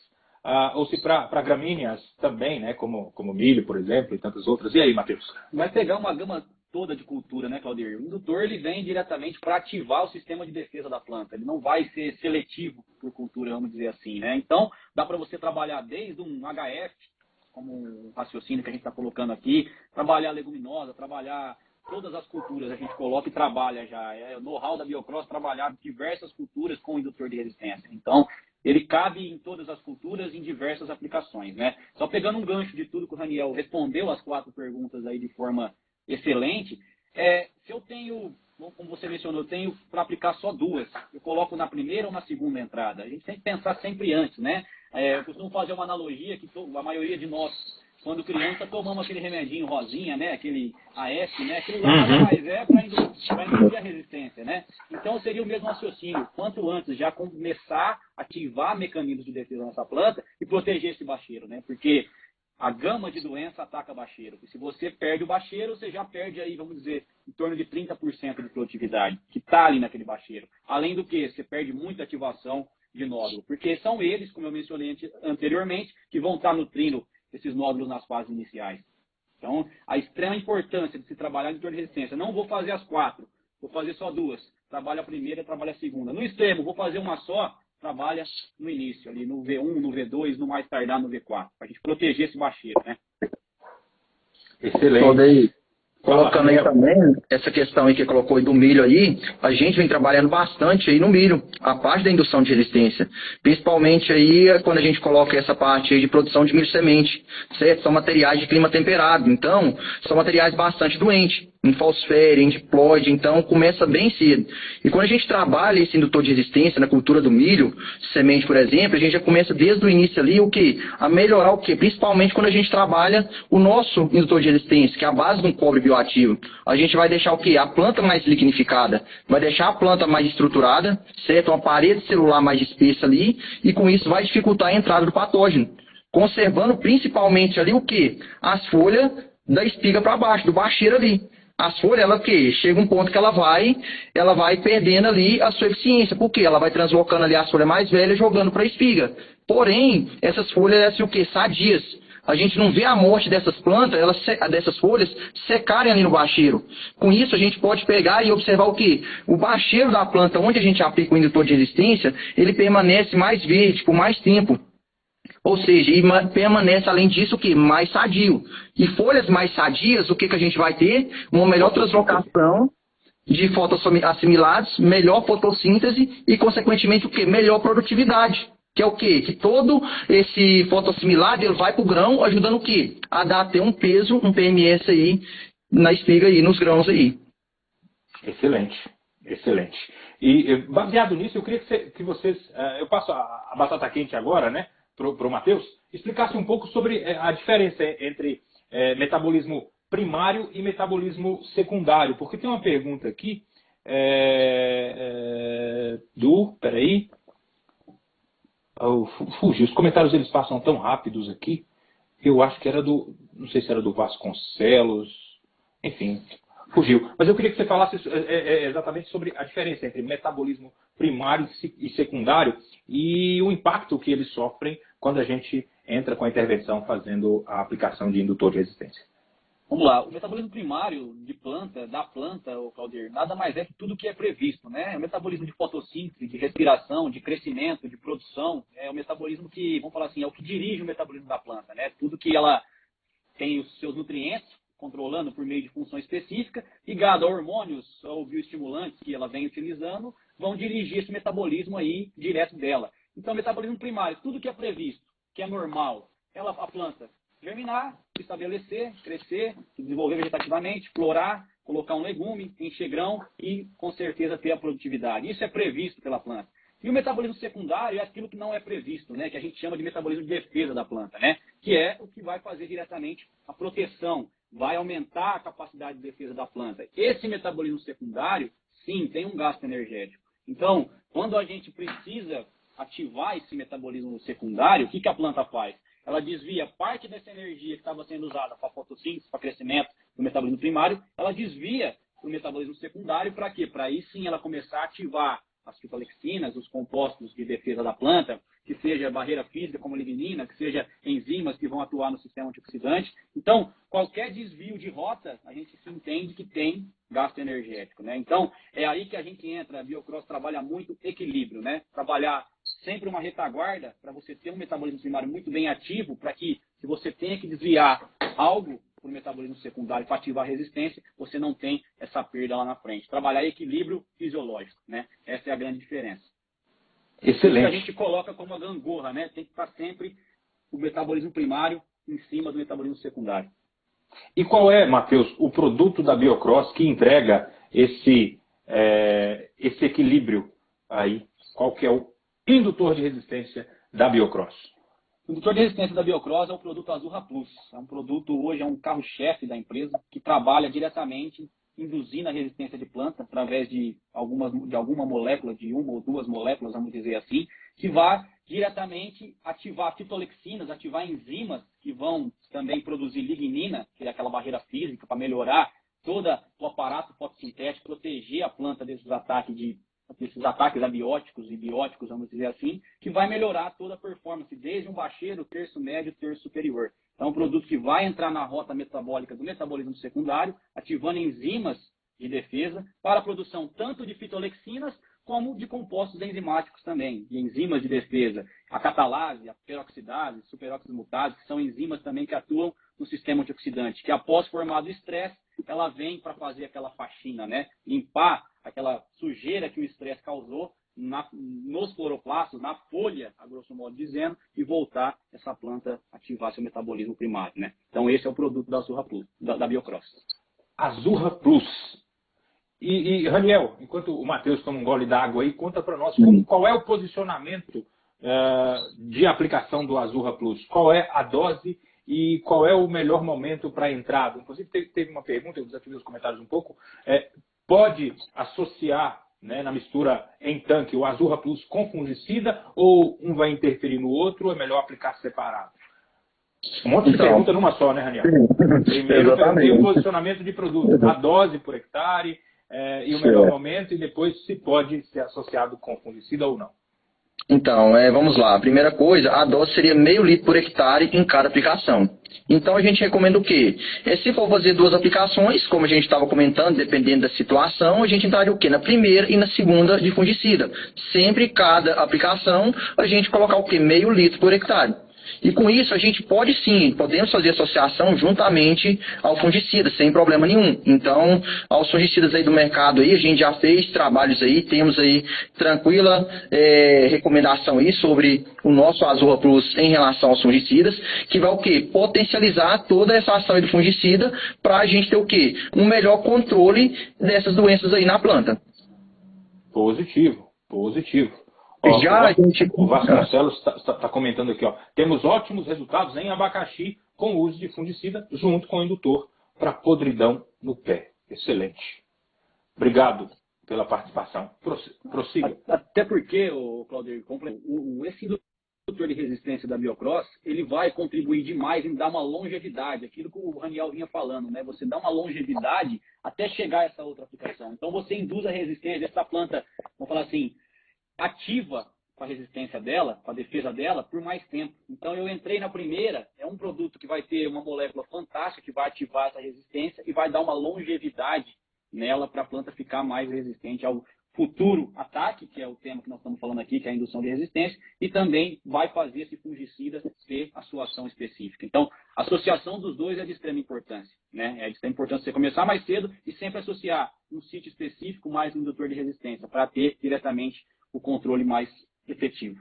ou se para gramíneas também, né? Como milho, por exemplo, e tantas outras. E aí, Matheus? Vai pegar uma gama toda de cultura, né, Claudir? O indutor ele vem diretamente para ativar o sistema de defesa da planta. Ele não vai ser seletivo por cultura, vamos dizer assim, né? Então, dá para você trabalhar desde um HF, como um raciocínio que a gente está colocando aqui, trabalhar leguminosa, trabalhar todas as culturas a gente coloca e trabalha já. É o know-how da Biocross trabalhar diversas culturas com indutor de resistência. Então, ele cabe em todas as culturas, em diversas aplicações, né? Só pegando um gancho de tudo que o Raniel respondeu as 4 perguntas aí de forma excelente. Se eu tenho, como você mencionou, eu tenho para aplicar só 2, eu coloco na primeira ou na segunda entrada. A gente tem que pensar sempre antes, né? Eu costumo fazer uma analogia que a maioria de nós, quando criança, tomamos aquele remedinho rosinha, né? Aquele AS, né? Aquilo lá nada mais é para induzir a resistência, né? Então seria o mesmo raciocínio. Quanto antes já começar a ativar mecanismos de defesa nessa planta e proteger esse bacheiro, né? Porque a gama de doença ataca bacheiro. E se você perde o bacheiro, você já perde aí, vamos dizer, em torno de 30% de produtividade, que está ali naquele bacheiro. Além do que, você perde muita ativação de nódulo. Porque são eles, como eu mencionei anteriormente, que vão estar nutrindo esses nódulos nas fases iniciais. Então, a extrema importância de se trabalhar em indutor de resistência. Não vou fazer as 4, vou fazer só 2. Trabalha a primeira, trabalha a segunda. No extremo, vou fazer uma só, trabalha no início, ali no V1, no V2, no mais tardar no V4, para a gente proteger esse bacheiro, né? Excelente. Colocando aí também essa questão aí que colocou aí do milho aí, a gente vem trabalhando bastante aí no milho, a parte da indução de resistência. Principalmente aí quando a gente coloca essa parte aí de produção de milho semente, certo? São materiais de clima temperado, então são materiais bastante doentes, em fosfério, em diploide, então começa bem cedo. E quando a gente trabalha esse indutor de resistência na cultura do milho, semente, por exemplo, a gente já começa desde o início ali o quê? A melhorar o quê? Principalmente quando a gente trabalha o nosso indutor de resistência, que é a base de um cobre bioativo. A gente vai deixar o quê? A planta mais lignificada, vai deixar a planta mais estruturada, certo? Uma parede celular mais espessa ali, e com isso vai dificultar a entrada do patógeno, conservando principalmente ali o quê? As folhas da espiga para baixo, do bacheiro ali. As folhas, ela que chega um ponto que ela vai perdendo ali a sua eficiência, porque ela vai translocando ali as folhas mais velhas, jogando para a espiga. Porém, essas folhas são o quê? Sadias. A gente não vê a morte dessas plantas, dessas folhas, secarem ali no bacheiro. Com isso, a gente pode pegar e observar o quê? O bacheiro da planta, onde a gente aplica o indutor de resistência, ele permanece mais verde por mais tempo. Ou seja, e permanece, além disso, o quê? Mais sadio. E folhas mais sadias, o que a gente vai ter? Uma melhor translocação de fotoassimilados, melhor fotossíntese e, consequentemente, o quê? Melhor produtividade. Que é o quê? Que todo esse fotoassimilado ele vai para o grão, ajudando o quê? A dar até um peso, um PMS aí, na espiga aí, nos grãos aí. Excelente, excelente. E baseado nisso, eu queria que vocês, eu passo a batata quente agora, né, para o Matheus, explicasse um pouco sobre a diferença entre metabolismo primário e metabolismo secundário, porque tem uma pergunta aqui peraí, fugiu, os comentários eles passam tão rápidos aqui, eu acho que era não sei se era do Vasconcelos, enfim, fugiu. Mas eu queria que você falasse exatamente sobre a diferença entre metabolismo primário e secundário e o impacto que eles sofrem quando a gente entra com a intervenção fazendo a aplicação de indutor de resistência. Vamos lá, o metabolismo primário da planta, Claudir, nada mais é que tudo que é previsto, né? O metabolismo de fotossíntese, de respiração, de crescimento, de produção, é o metabolismo que, vamos falar assim, é o que dirige o metabolismo da planta, né? Tudo que ela tem os seus nutrientes, controlando por meio de função específica, ligado a hormônios ou bioestimulantes que ela vem utilizando, vão dirigir esse metabolismo aí direto dela. Então, metabolismo primário, tudo que é previsto, que é normal, a planta germinar, se estabelecer, crescer, se desenvolver vegetativamente, florar, colocar um legume, encher grão e, com certeza, ter a produtividade. Isso é previsto pela planta. E o metabolismo secundário é aquilo que não é previsto, né? Que a gente chama de metabolismo de defesa da planta, né? Que é o que vai fazer diretamente a proteção, vai aumentar a capacidade de defesa da planta. Esse metabolismo secundário, sim, tem um gasto energético. Então, quando a gente precisa ativar esse metabolismo secundário, o que a planta faz? Ela desvia parte dessa energia que estava sendo usada para fotossíntese, para crescimento do metabolismo primário, ela desvia para o metabolismo secundário, para quê? Para aí sim ela começar a ativar as fitolexinas, os compostos de defesa da planta, que seja barreira física como lignina, que seja enzimas que vão atuar no sistema antioxidante. Então, qualquer desvio de rota, a gente se entende que tem gasto energético, né? Então, é aí que a gente entra, a Biocross trabalha muito equilíbrio, né? Trabalhar sempre uma retaguarda para você ter um metabolismo primário muito bem ativo, para que, se você tenha que desviar algo para o metabolismo secundário para ativar a resistência, você não tem essa perda lá na frente. Trabalhar equilíbrio fisiológico, né? Essa é a grande diferença. Excelente. Isso que a gente coloca como a gangorra, né? Tem que estar sempre o metabolismo primário em cima do metabolismo secundário. E qual é, Matheus, o produto da Biocross que entrega esse equilíbrio aí? Qual que é o indutor de resistência da Biocross? O indutor de resistência da Biocross é o produto Azurra Plus. É um produto, hoje, é um carro-chefe da empresa que trabalha diretamente induzindo a resistência de planta através de alguma molécula, de uma ou duas moléculas, vamos dizer assim, que vai diretamente ativar fitolexinas, ativar enzimas que vão também produzir lignina, que é aquela barreira física, para melhorar todo o aparato fotossintético, proteger a planta desses ataques abióticos e bióticos, vamos dizer assim, que vai melhorar toda a performance, desde um bacheiro, terço médio, terço superior. Então, é um produto que vai entrar na rota metabólica do metabolismo secundário, ativando enzimas de defesa para a produção tanto de fitolexinas como de compostos enzimáticos também, de enzimas de defesa, a catalase, a peroxidase, superóxido mutase, que são enzimas também que atuam no sistema antioxidante, que após formado o estresse, ela vem para fazer aquela faxina, né? Limpar aquela sujeira que o estresse causou nos cloroplastos, na folha, a grosso modo dizendo, e voltar essa planta a ativar seu metabolismo primário, né? Então esse é o produto da Azurra Plus, da Biocross. Azurra Plus. E Raniel, enquanto o Matheus toma um gole d'água aí, conta para nós qual é o posicionamento de aplicação do Azurra Plus. Qual é a dose e qual é o melhor momento para a entrada? Inclusive, teve uma pergunta, eu desativei os comentários um pouco. Pode associar, né, na mistura em tanque o Azurra Plus com fungicida ou um vai interferir no outro ou é melhor aplicar separado? Um monte de pergunta numa só, né, Raniel? Primeiro eu perguntei o posicionamento de produto, a dose por hectare e o melhor momento, e depois se pode ser associado com fungicida ou não. Então, vamos lá. Primeira coisa, a dose seria meio litro por hectare em cada aplicação. Então, a gente recomenda o quê? Se for fazer 2 aplicações, como a gente estava comentando, dependendo da situação, a gente entraria o quê? Na primeira e na segunda de fungicida. Sempre, cada aplicação, a gente colocar o quê? Meio litro por hectare. E com isso a gente pode sim, podemos fazer associação juntamente ao fungicida, sem problema nenhum. Então, aos fungicidas aí do mercado aí, a gente já fez trabalhos aí, temos aí tranquila recomendação aí sobre o nosso Azurra Plus em relação aos fungicidas, que vai o quê? Potencializar toda essa ação aí do fungicida para a gente ter o quê? Um melhor controle dessas doenças aí na planta. Positivo. O Vasconcelos está comentando aqui, ó. Temos ótimos resultados em abacaxi com o uso de fungicida junto com o indutor para podridão no pé. Excelente. Obrigado pela participação. Prossiga. Até porque, Claudio, esse indutor de resistência da Biocross, ele vai contribuir demais em dar uma longevidade, aquilo que o Raniel vinha falando, né? Você dá uma longevidade até chegar a essa outra aplicação. Então você induz a resistência dessa planta, vamos falar assim, ativa com a resistência dela, com a defesa dela, por mais tempo. Então, eu entrei na primeira, é um produto que vai ter uma molécula fantástica, que vai ativar essa resistência e vai dar uma longevidade nela para a planta ficar mais resistente ao futuro ataque, que é o tema que nós estamos falando aqui, que é a indução de resistência, e também vai fazer esse fungicida ter a sua ação específica. Então, a associação dos dois é de extrema importância, né? É de extrema importância você começar mais cedo e sempre associar um sítio específico mais um indutor de resistência, para ter diretamente o controle mais efetivo.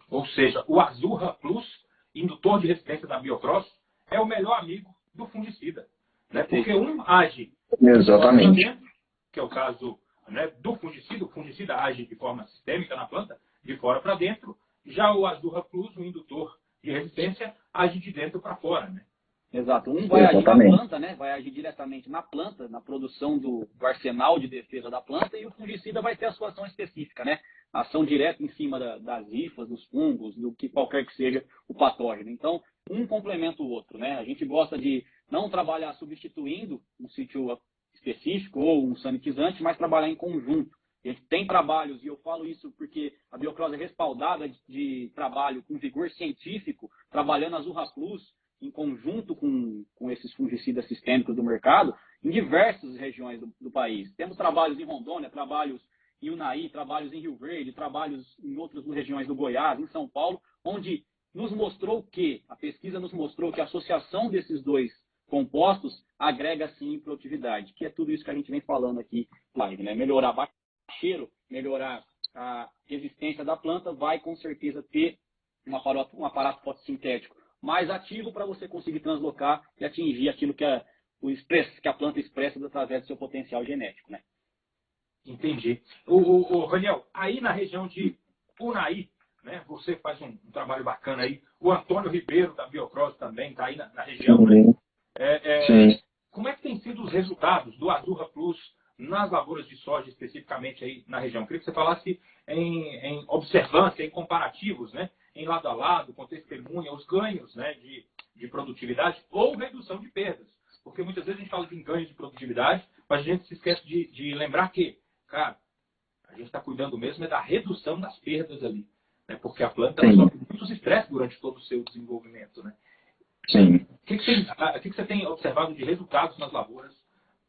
Ou seja, o Azurra Plus, indutor de resistência da Biocross, é o melhor amigo do fungicida. Né? Porque um age exatamente, dentro, que é o caso, né, do fungicida. O fungicida age de forma sistêmica na planta, de fora para dentro. Já o Azurra Plus, o indutor de resistência, age de dentro para fora. Né? Exato. Um vai agir na planta, né? Vai agir diretamente na planta, na produção do arsenal de defesa da planta, e o fungicida vai ter a sua ação específica, né? Ação direta em cima das hifas, dos fungos, do que qualquer que seja o patógeno. Então, um complementa o outro, né? A gente gosta de não trabalhar substituindo um sítio específico ou um sanitizante, mas trabalhar em conjunto. A gente tem trabalhos, e eu falo isso porque a Biocross é respaldada de trabalho com vigor científico, trabalhando a Azurra Plus, em conjunto com esses fungicidas sistêmicos do mercado, em diversas regiões do país. Temos trabalhos em Rondônia, trabalhos em Unai, trabalhos em Rio Verde, trabalhos em outras regiões do Goiás, em São Paulo, onde nos mostrou a pesquisa nos mostrou que a associação desses dois compostos agrega sim produtividade, que é tudo isso que a gente vem falando aqui live, né? Melhorar baixeiro, melhorar a resistência da planta, vai com certeza ter um aparato fotossintético mais ativo para você conseguir translocar e atingir aquilo que a planta expressa através do seu potencial genético, né? Entendi. O Raniel, aí na região de Unai, né, você faz um trabalho bacana aí. O Antônio Ribeiro, da Biocross, também está aí na região. Né? Como é que tem sido os resultados do Azurra Plus nas lavouras de soja, especificamente aí na região? Eu queria que você falasse em observância, em comparativos, né? Em lado a lado, com testemunha, os ganhos, né, de produtividade ou redução de perdas. Porque muitas vezes a gente fala de ganhos de produtividade, mas a gente se esquece de lembrar que, cara, a gente está cuidando mesmo da redução das perdas ali. Né, porque a planta sofre muitos estresses durante todo o seu desenvolvimento. Né? Sim. O que você tem observado de resultados nas lavouras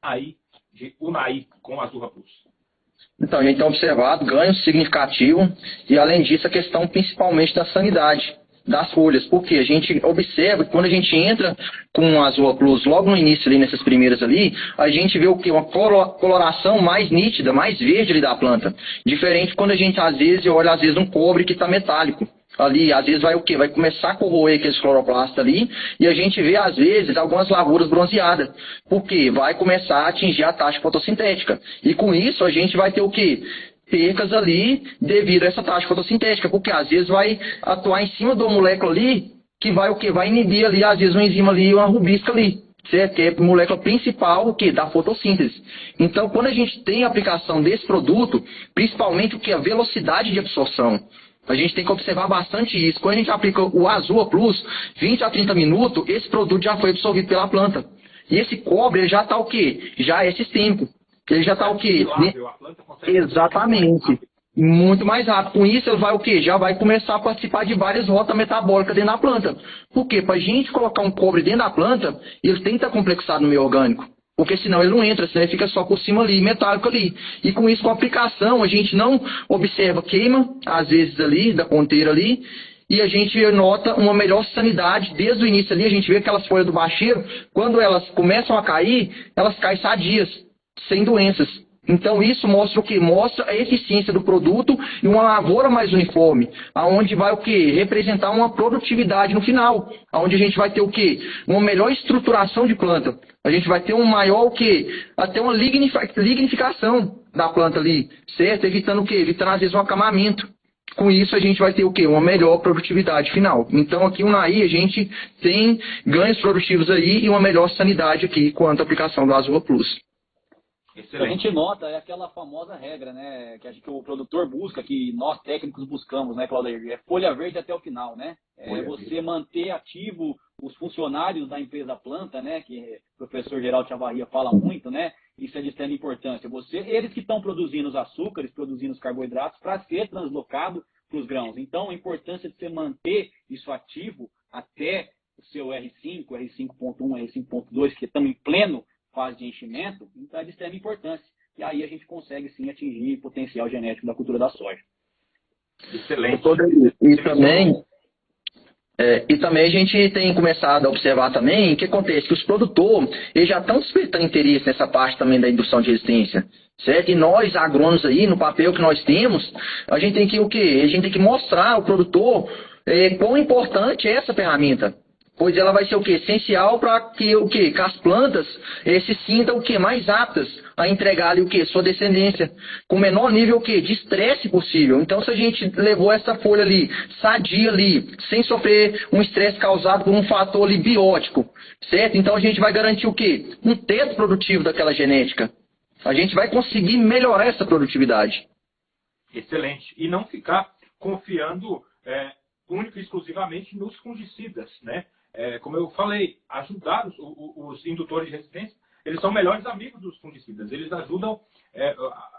aí de Unaí com a Azurra Plus? Então, a gente tem observado ganho significativo e, além disso, a questão principalmente da sanidade das folhas, porque a gente observa que quando a gente entra com a Azurra Plus logo no início ali, nessas primeiras ali, a gente vê o que? Uma coloração mais nítida, mais verde ali da planta, diferente quando a gente às vezes olha um cobre que está metálico. Ali, às vezes vai o quê? Vai começar a corroer aqueles cloroplastos ali, e a gente vê, às vezes, algumas lavouras bronzeadas. Por quê? Vai começar a atingir a taxa fotossintética. E com isso, a gente vai ter o quê? Percas ali devido a essa taxa fotossintética, porque às vezes vai atuar em cima do molécula ali, que vai o quê? Vai inibir ali, às vezes, uma enzima ali, uma rubisca ali. Certo? Que é a molécula principal o quê? Da fotossíntese. Então, quando a gente tem a aplicação desse produto, principalmente o que? A velocidade de absorção. A gente tem que observar bastante isso. Quando a gente aplica o Azurra Plus, 20 a 30 minutos, esse produto já foi absorvido pela planta. E esse cobre ele já está o quê? Já é sistêmico. Ele já está o quê? Exatamente. Muito mais rápido. Com isso, ele vai o quê? Já vai começar a participar de várias rotas metabólicas dentro da planta. Por quê? Para a gente colocar um cobre dentro da planta, ele tem que estar complexado no meio orgânico. Porque senão ele não entra, senão ele fica só por cima ali, metálico ali. E com isso, com a aplicação, a gente não observa queima, às vezes ali, da ponteira ali, e a gente nota uma melhor sanidade desde o início ali. A gente vê aquelas folhas do bacheiro, quando elas começam a cair, elas caem sadias, sem doenças. Então isso mostra o que? Mostra a eficiência do produto e uma lavoura mais uniforme, aonde vai o que? Representar uma produtividade no final, aonde a gente vai ter o que? Uma melhor estruturação de planta. A gente vai ter um maior o que? Até uma lignificação da planta ali, certo? Evitando o que? Evitando às vezes um acamamento. Com isso a gente vai ter o que? Uma melhor produtividade final. Então aqui no Unaí a gente tem ganhos produtivos aí e uma melhor sanidade aqui quanto à aplicação do Azurra Plus. Excelente. A gente nota é aquela famosa regra, né, que o produtor busca, que nós técnicos buscamos, né, Claudio? É folha verde até o final, né? É você manter ativo os funcionários da empresa planta, né, que o professor Geraldo Chavarria fala muito, né? Isso é de extrema importância. Eles que estão produzindo os açúcares, produzindo os carboidratos para ser translocado para os grãos. Então, a importância de você manter isso ativo até o seu R5, R5.1, R5.2, que estão em pleno fase de enchimento, então é de extrema importância. E aí a gente consegue sim atingir o potencial genético da cultura da soja. Excelente. E também a gente tem começado a observar também o que acontece, que os produtores eles já estão despertando interesse nessa parte também da indução de resistência. Certo? E nós, agrônomos aí, no papel que nós temos, a gente tem que o quê? A gente tem que mostrar ao produtor quão importante é essa ferramenta. Pois ela vai ser o que? Essencial para que o que? Que as plantas se sintam o que? Mais aptas a entregar ali o que? Sua descendência. Com o menor nível o que? De estresse possível. Então, se a gente levou essa folha ali, sadia ali, sem sofrer um estresse causado por um fator ali biótico, certo? Então a gente vai garantir o que? Um teto produtivo daquela genética. A gente vai conseguir melhorar essa produtividade. Excelente. E não ficar confiando única e exclusivamente nos fungicidas, né? Como eu falei, ajudar os indutores de resistência, eles são melhores amigos dos fungicidas. Eles ajudam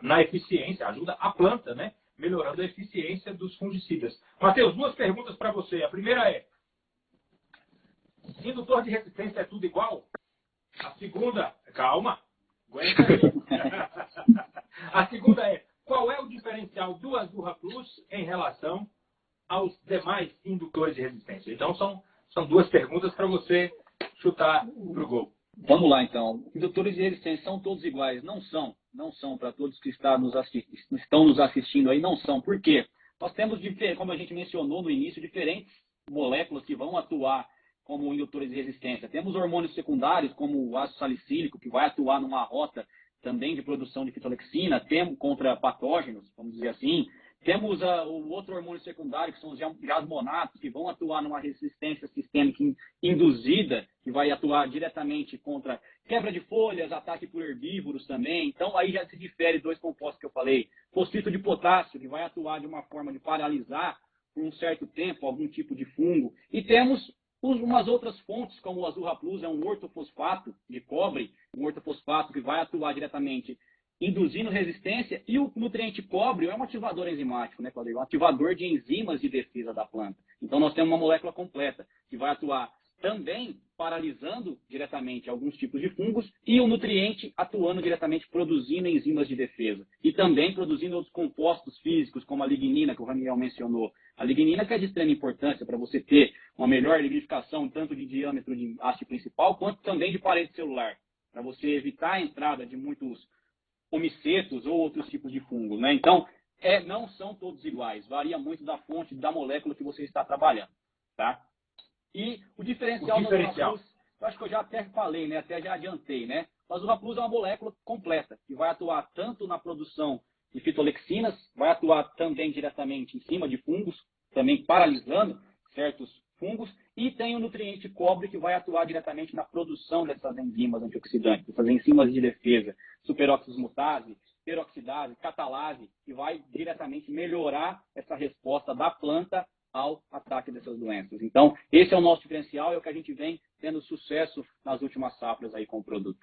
na eficiência, ajuda a planta, né? Melhorando a eficiência dos fungicidas. Matheus, duas perguntas para você. A primeira é: indutor de resistência é tudo igual? A segunda, calma, aguenta aí. A segunda é: qual é o diferencial do Azurra Plus em relação aos demais indutores de resistência? Então são duas perguntas para você chutar pro gol. Vamos lá, então. Indutores de resistência são todos iguais? Não são. Não são. Para todos que estão nos assistindo aí, não são. Por quê? Nós temos, como a gente mencionou no início, diferentes moléculas que vão atuar como indutores de resistência. Temos hormônios secundários, como o ácido salicílico, que vai atuar numa rota também de produção de fitolexina, temos contra patógenos, vamos dizer assim. Temos o outro hormônio secundário, que são os jasmonatos, que vão atuar numa resistência sistêmica induzida, que vai atuar diretamente contra quebra de folhas, ataque por herbívoros também. Então, aí já se difere dois compostos que eu falei. Fosfito de potássio, que vai atuar de uma forma de paralisar por um certo tempo algum tipo de fungo. E temos umas outras fontes, como o Azurra Plus, é um ortofosfato de cobre, um ortofosfato que vai atuar diretamente induzindo resistência, e o nutriente cobre é um ativador enzimático, né, Claudio? Um ativador de enzimas de defesa da planta. Então, nós temos uma molécula completa que vai atuar também paralisando diretamente alguns tipos de fungos e o nutriente atuando diretamente, produzindo enzimas de defesa. E também produzindo outros compostos físicos, como a lignina, que o Raniel mencionou. A lignina que é de extrema importância para você ter uma melhor lignificação, tanto de diâmetro de haste principal, quanto também de parede celular, para você evitar a entrada de muitos homicetos ou outros tipos de fungo, né? Então, não são todos iguais, varia muito da fonte, da molécula que você está trabalhando, tá? E o diferencial do Raplus, eu acho que eu já até falei, né? Até já adiantei, né? Mas o Raplus é uma molécula completa, que vai atuar tanto na produção de fitolexinas, vai atuar também diretamente em cima de fungos, também paralisando certos fungos, e tem o nutriente cobre, que vai atuar diretamente na produção dessas enzimas antioxidantes, dessas enzimas de defesa, superóxido mutase, peroxidase, catalase, que vai diretamente melhorar essa resposta da planta ao ataque dessas doenças. Então, esse é o nosso diferencial e é o que a gente vem tendo sucesso nas últimas safras aí com o produto.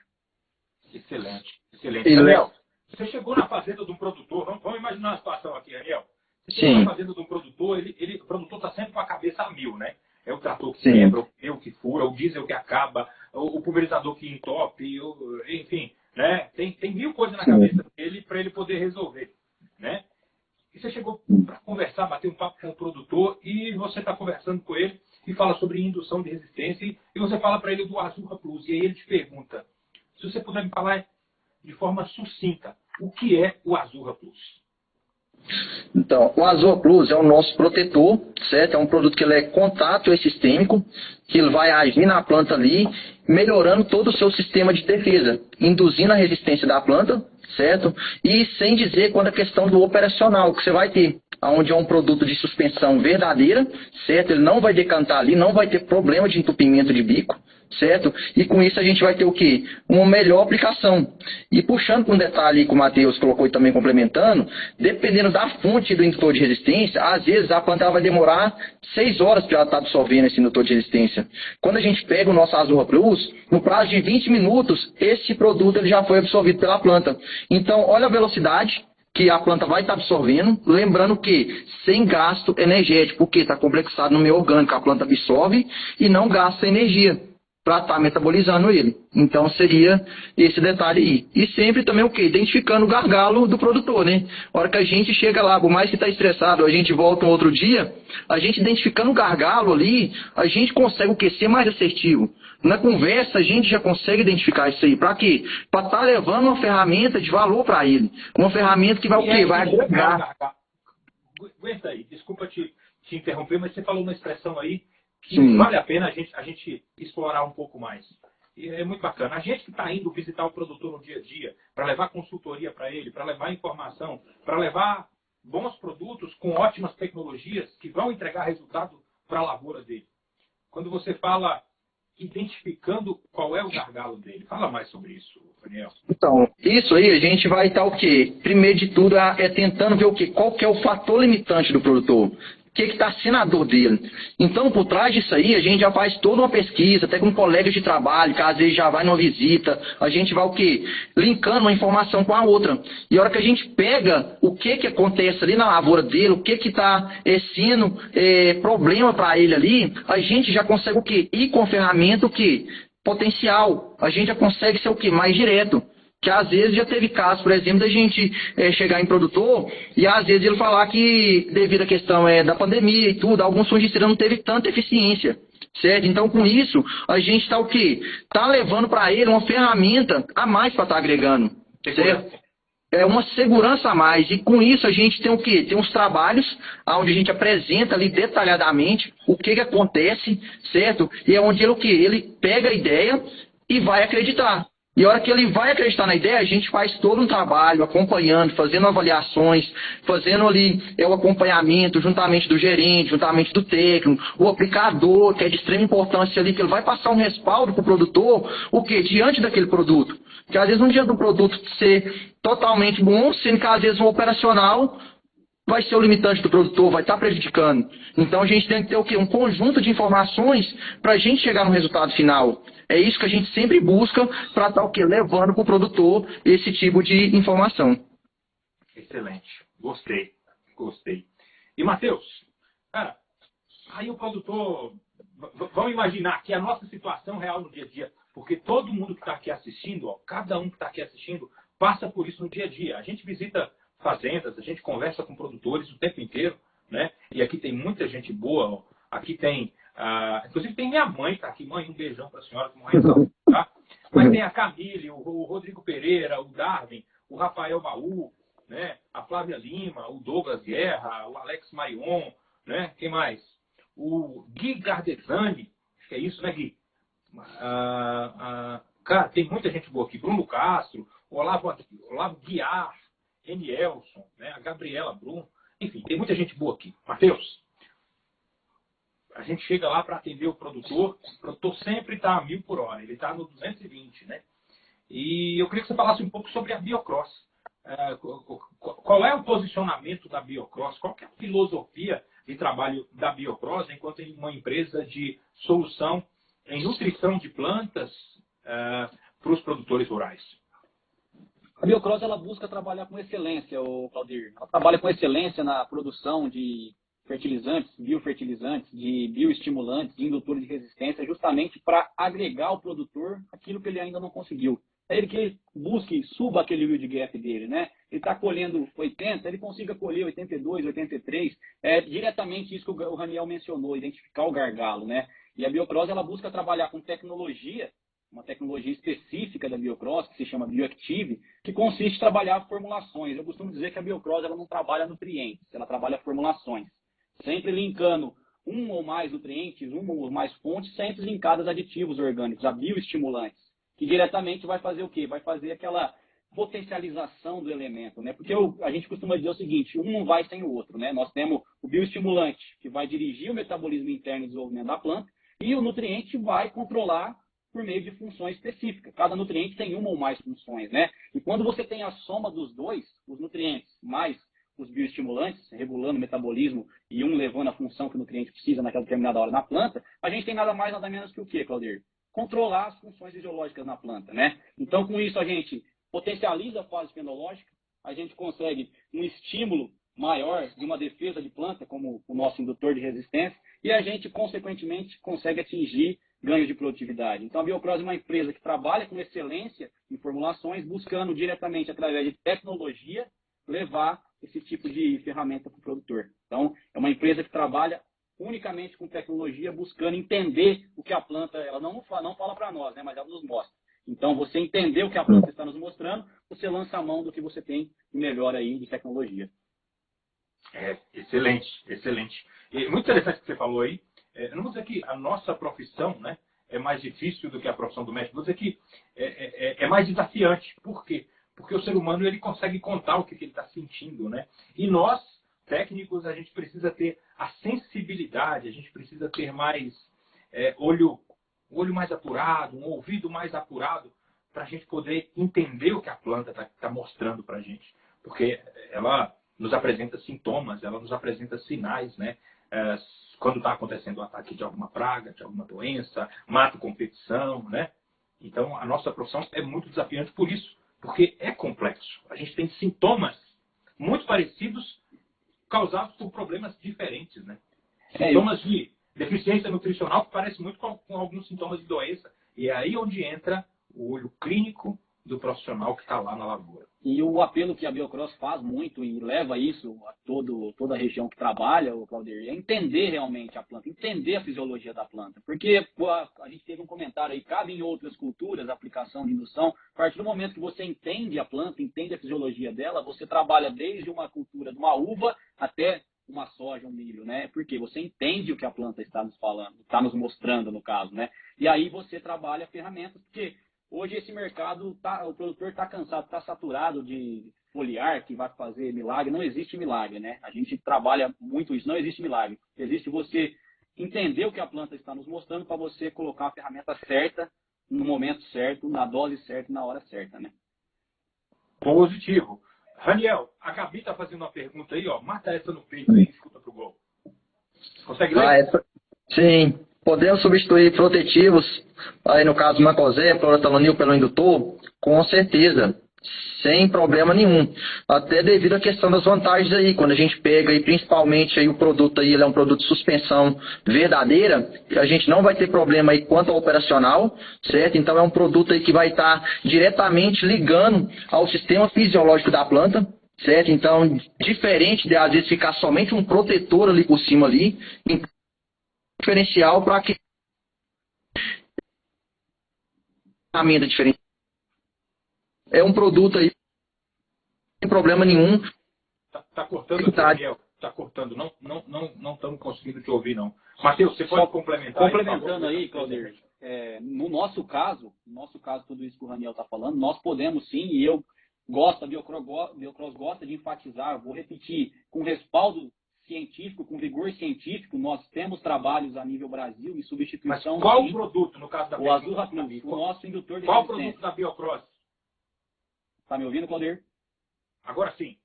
Excelente, excelente. Daniel, você chegou na fazenda de um produtor, vamos imaginar uma situação aqui, Daniel. Você chegou na fazenda de um produtor, o produtor está sempre com a cabeça a mil, né? É o trator que quebra, o pneu que fura, o diesel que acaba, o pulverizador que entope, enfim, né? Tem mil coisas na cabeça dele para ele poder resolver, né? E você chegou para conversar, bater um papo com o produtor e você está conversando com ele e fala sobre indução de resistência e você fala para ele do Azurra Plus. E aí ele te pergunta, se você puder me falar de forma sucinta, o que é o Azurra Plus? Então, o Azurra Plus é o nosso protetor, certo? É um produto que ele é contato sistêmico, que ele vai agir na planta ali, melhorando todo o seu sistema de defesa, induzindo a resistência da planta, certo? E sem dizer quando a questão do operacional que você vai ter, onde é um produto de suspensão verdadeira, certo? Ele não vai decantar ali, não vai ter problema de entupimento de bico, certo? E com isso a gente vai ter o quê? Uma melhor aplicação. E puxando para um detalhe que o Matheus colocou e também complementando, dependendo da fonte do indutor de resistência, às vezes a planta vai demorar 6 horas para ela estar absorvendo esse indutor de resistência. Quando a gente pega o nosso Azurra Plus, no prazo de 20 minutos, esse produto ele já foi absorvido pela planta. Então, olha a velocidade que a planta vai estar absorvendo, lembrando que sem gasto energético, porque está complexado no meio orgânico, a planta absorve e não gasta energia para estar metabolizando ele. Então seria esse detalhe aí. E sempre também o quê? Identificando o gargalo do produtor, né? A hora que a gente chega lá, por mais que está estressado, a gente volta um outro dia, a gente identificando o gargalo ali, a gente consegue o quê? Ser mais assertivo. Na conversa a gente já consegue identificar isso aí. Para quê? Para estar levando uma ferramenta de valor para ele. Uma ferramenta que vai o quê? Vai agregar. Aguenta aí, desculpa te interromper, mas você falou uma expressão aí que vale a pena a gente explorar um pouco mais. E é muito bacana. A gente que está indo visitar o produtor no dia a dia, para levar consultoria para ele, para levar informação, para levar bons produtos com ótimas tecnologias que vão entregar resultado para a lavoura dele. Quando você fala identificando qual é o gargalo dele, fala mais sobre isso, Daniel. Então, isso aí a gente vai estar o quê? Primeiro de tudo é tentando ver o quê? Qual que é o fator limitante do produtor. O que está sendo a dor dele. Então, por trás disso aí, a gente já faz toda uma pesquisa, até com colegas de trabalho, que às vezes já vai numa visita, a gente vai o quê? Linkando uma informação com a outra. E a hora que a gente pega o que acontece ali na lavoura dele, o que está sendo problema para ele ali, a gente já consegue o quê? Ir com ferramenta o quê? Potencial. A gente já consegue ser o quê? Mais direto. Que às vezes já teve casos, por exemplo, da gente chegar em produtor e às vezes ele falar que devido à questão da pandemia e tudo, alguns fungicidas não teve tanta eficiência, certo? Então com isso a gente está o quê? Está levando para ele uma ferramenta a mais para estar agregando, certo? É uma segurança a mais e com isso a gente tem o quê? Tem uns trabalhos onde a gente apresenta ali detalhadamente o que acontece, certo? E é onde ele o quê? Ele pega a ideia e vai acreditar. E a hora que ele vai acreditar na ideia, a gente faz todo um trabalho, acompanhando, fazendo avaliações, fazendo ali o acompanhamento juntamente do gerente, juntamente do técnico, o aplicador, que é de extrema importância ali, que ele vai passar um respaldo para o produtor, o quê? Diante daquele produto. Porque às vezes não adianta um produto ser totalmente bom, sendo que às vezes o operacional vai ser o limitante do produtor, vai estar prejudicando. Então a gente tem que ter o quê? Um conjunto de informações para a gente chegar no resultado final. É isso que a gente sempre busca para estar o quê? Levando para o produtor esse tipo de informação. Excelente. Gostei. E Matheus, cara, aí o produtor vamos imaginar que a nossa situação real no dia a dia, porque todo mundo que está aqui assistindo, ó, cada um que está aqui assistindo, passa por isso no dia a dia. A gente visita fazendas, a gente conversa com produtores o tempo inteiro, né? E aqui tem muita gente boa, ó. Aqui tem, inclusive tem minha mãe, tá aqui. Mãe, um beijão para a senhora, com uma ressalva, tá? Mas tem a Camille, o Rodrigo Pereira, o Darwin, o Rafael Baú, né? A Flávia Lima, o Douglas Guerra, o Alex Maion, né? Quem mais? O Gui Gardesani, acho que é isso, né, Gui? Cara, tem muita gente boa aqui. Bruno Castro, Olavo Guiar, Enielson, né? A Gabriela Brum. Enfim, tem muita gente boa aqui. Matheus, a gente chega lá para atender o produtor sempre está a 1000 por hora, ele está no 220, né? E eu queria que você falasse um pouco sobre a Biocross. Qual é o posicionamento da Biocross? Qual que é a filosofia de trabalho da Biocross enquanto uma empresa de solução em nutrição de plantas para os produtores rurais? A Biocross ela busca trabalhar com excelência, Claudir. Ela trabalha com excelência na produção de fertilizantes, biofertilizantes, de bioestimulantes, de indutores de resistência, justamente para agregar ao produtor aquilo que ele ainda não conseguiu. É ele que busque, suba aquele yield gap dele, né? Ele está colhendo 80, ele consiga colher 82, 83. É diretamente isso que o Raniel mencionou, identificar o gargalo, né? E a Biocross ela busca trabalhar com tecnologia, uma tecnologia específica da Biocross, que se chama Bioactive, que consiste em trabalhar formulações. Eu costumo dizer que a Biocross ela não trabalha nutrientes, ela trabalha formulações. Sempre linkando um ou mais nutrientes, uma ou mais fontes, sempre linkadas a aditivos orgânicos, a bioestimulantes, que diretamente vai fazer o quê? Vai fazer aquela potencialização do elemento, né? Porque a gente costuma dizer o seguinte, um não vai sem o outro, né? Nós temos o bioestimulante, que vai dirigir o metabolismo interno e desenvolvimento da planta, e o nutriente vai controlar por meio de funções específicas. Cada nutriente tem uma ou mais funções, né? E quando você tem a soma dos dois, os nutrientes mais os bioestimulantes, regulando o metabolismo e um levando a função que o nutriente precisa naquela determinada hora na planta, a gente tem nada mais, nada menos que o quê, Claudir? Controlar as funções fisiológicas na planta, né? Então, com isso, a gente potencializa a fase fenológica, a gente consegue um estímulo maior de uma defesa de planta, como o nosso indutor de resistência, e a gente, consequentemente, consegue atingir ganhos de produtividade. Então, a Biocross é uma empresa que trabalha com excelência em formulações, buscando diretamente, através de tecnologia, levar esse tipo de ferramenta para o produtor. Então, é uma empresa que trabalha unicamente com tecnologia, buscando entender o que a planta, ela não fala para nós, né, mas ela nos mostra. Então, você entender o que a planta está nos mostrando, você lança a mão do que você tem de melhor aí de tecnologia. Excelente, excelente. E muito interessante o que você falou aí. Eu não vou dizer que a nossa profissão, né, é mais difícil do que a profissão do médico, vou dizer que é mais desafiante. Por quê? Porque o ser humano ele consegue contar o que ele está sentindo, né? E nós, técnicos, a gente precisa ter a sensibilidade, a gente precisa ter mais olho mais apurado, um ouvido mais apurado, para a gente poder entender o que a planta está mostrando para a gente. Porque ela nos apresenta sintomas, ela nos apresenta sinais, né? Quando está acontecendo o ataque de alguma praga, de alguma doença, mato competição, né? Então, a nossa profissão é muito desafiante por isso, porque é complexo. A gente tem sintomas muito parecidos causados por problemas diferentes, né? Sintomas de deficiência nutricional que parecem muito com alguns sintomas de doença. E é aí onde entra o olho clínico do profissional que está lá na lavoura. E o apelo que a Biocross faz muito e leva isso a toda a região que trabalha, o Claudir, é entender realmente a planta, entender a fisiologia da planta. Porque a gente teve um comentário aí, cabe em outras culturas a aplicação de indução. A partir do momento que você entende a planta, entende a fisiologia dela, você trabalha desde uma cultura de uma uva até uma soja, um milho, né? Porque você entende o que a planta está nos falando, está nos mostrando, no caso, né? E aí você trabalha ferramentas, porque hoje esse mercado, o produtor está cansado, está saturado de foliar, que vai fazer milagre. Não existe milagre, né? A gente trabalha muito isso, não existe milagre. Existe você entender o que a planta está nos mostrando para você colocar a ferramenta certa, no momento certo, na dose certa e na hora certa, né? Positivo. Raniel, a Gabi está fazendo uma pergunta aí, ó. Mata essa no peito aí e escuta pro gol. Consegue ler? Sim. Podemos substituir protetivos, aí no caso Mancozeb, clorotalonil pelo indutor? Com certeza. Sem problema nenhum. Até devido à questão das vantagens aí, quando a gente pega aí, principalmente aí o produto aí, ele é um produto de suspensão verdadeira, a gente não vai ter problema aí quanto ao operacional, certo? Então é um produto aí que vai estar diretamente ligando ao sistema fisiológico da planta, certo? Então, diferente de às vezes ficar somente um protetor ali por cima ali, diferencial para que ferramenta diferente. É um produto aí sem problema nenhum. Tá cortando aqui, Daniel. Tá cortando. Não estamos conseguindo te ouvir, não. Matheus, você pode complementar? Complementando aí, Claudir, no nosso caso, tudo isso que o Raniel está falando, nós podemos sim, e eu gosto, a Biocross gosta de enfatizar, vou repetir, com respaldo científico, com rigor científico, nós temos trabalhos a nível Brasil em substituição... Mas qual o produto, no caso da o Azurra Plus, o nosso indutor de qual resistência. Produto da Biocross? Tá me ouvindo, Claudir? Agora sim.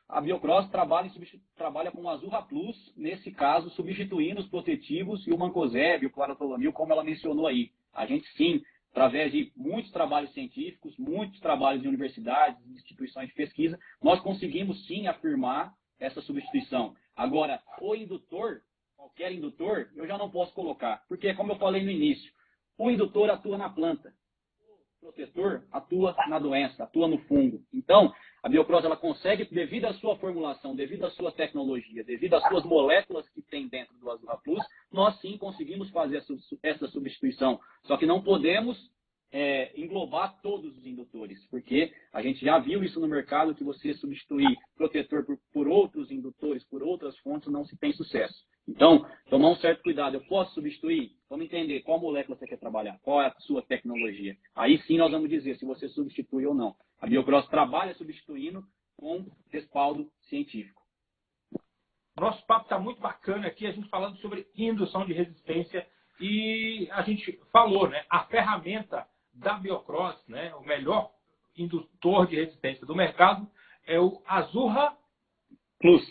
A Biocross trabalha com o Azurra Plus, nesse caso, substituindo os protetivos e o Mancozeb, o clorotolonil, como ela mencionou aí. A gente sim, através de muitos trabalhos científicos, muitos trabalhos em universidades, instituições de pesquisa, nós conseguimos sim afirmar essa substituição. Agora, o indutor, qualquer indutor, eu já não posso colocar, porque como eu falei no início, o indutor atua na planta. O protetor atua na doença, atua no fungo. Então, a Biocross ela consegue, devido à sua formulação, devido à sua tecnologia, devido às suas moléculas que tem dentro do Azurra Plus, nós sim conseguimos fazer essa substituição. Só que não podemos englobar todos os indutores, porque a gente já viu isso no mercado, que você substituir protetor por outros indutores, por outras fontes, não se tem sucesso. Então, tomar um certo cuidado. Eu posso substituir? Vamos entender qual molécula você quer trabalhar, qual é a sua tecnologia. Aí sim nós vamos dizer se você substitui ou não. A Biocross trabalha substituindo com respaldo científico. Nosso papo está muito bacana aqui, a gente falando sobre indução de resistência e a gente falou, né, a ferramenta da Biocross, né, o melhor indutor de resistência do mercado é o Azurra Plus.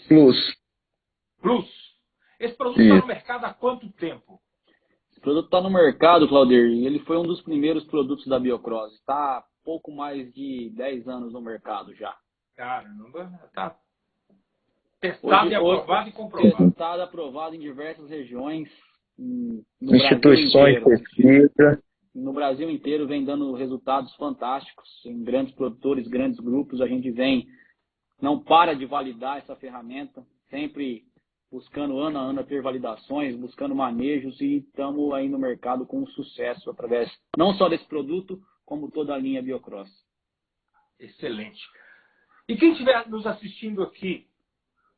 Esse produto está no mercado há quanto tempo? Esse produto está no mercado, Claudir, e ele foi um dos primeiros produtos da Biocross. Está há pouco mais de 10 anos no mercado já. Caramba, está testado e aprovado e comprovado. Testado e aprovado em diversas regiões. Instituições de pesquisa. No Brasil inteiro vem dando resultados fantásticos. Em grandes produtores, grandes grupos, a gente não para de validar essa ferramenta, sempre buscando ano a ano ter validações, buscando manejos, e estamos aí no mercado com sucesso através não só desse produto, como toda a linha Biocross. Excelente. E quem estiver nos assistindo aqui,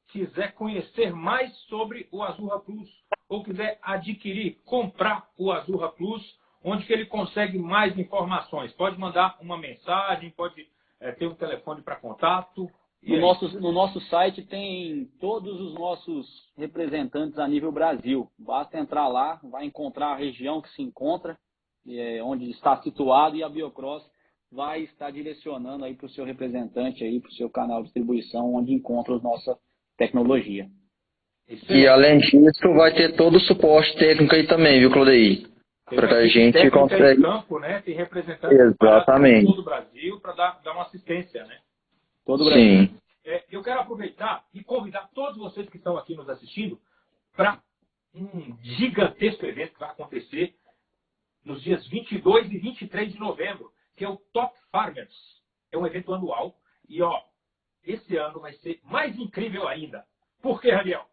quiser conhecer mais sobre o Azurra Plus, ou quiser adquirir, comprar o Azurra Plus, onde que ele consegue mais informações? Pode mandar uma mensagem, pode ter um telefone para contato. No nosso site tem todos os nossos representantes a nível Brasil. Basta entrar lá, vai encontrar a região que se encontra, onde está situado, e a Biocross vai estar direcionando aí para o seu representante, aí para o seu canal de distribuição, onde encontra a nossa tecnologia. E além disso, vai ter todo o suporte técnico aí também, viu, Claudeir? Para que a gente consegue. Em campo, né? Tem representantes exatamente de todo o Brasil para dar uma assistência, né? Todo o Brasil. Sim. Eu quero aproveitar e convidar todos vocês que estão aqui nos assistindo para um gigantesco evento que vai acontecer nos dias 22 e 23 de novembro, que é o Top Farmers. É um evento anual e, esse ano vai ser mais incrível ainda. Por quê, Raniel?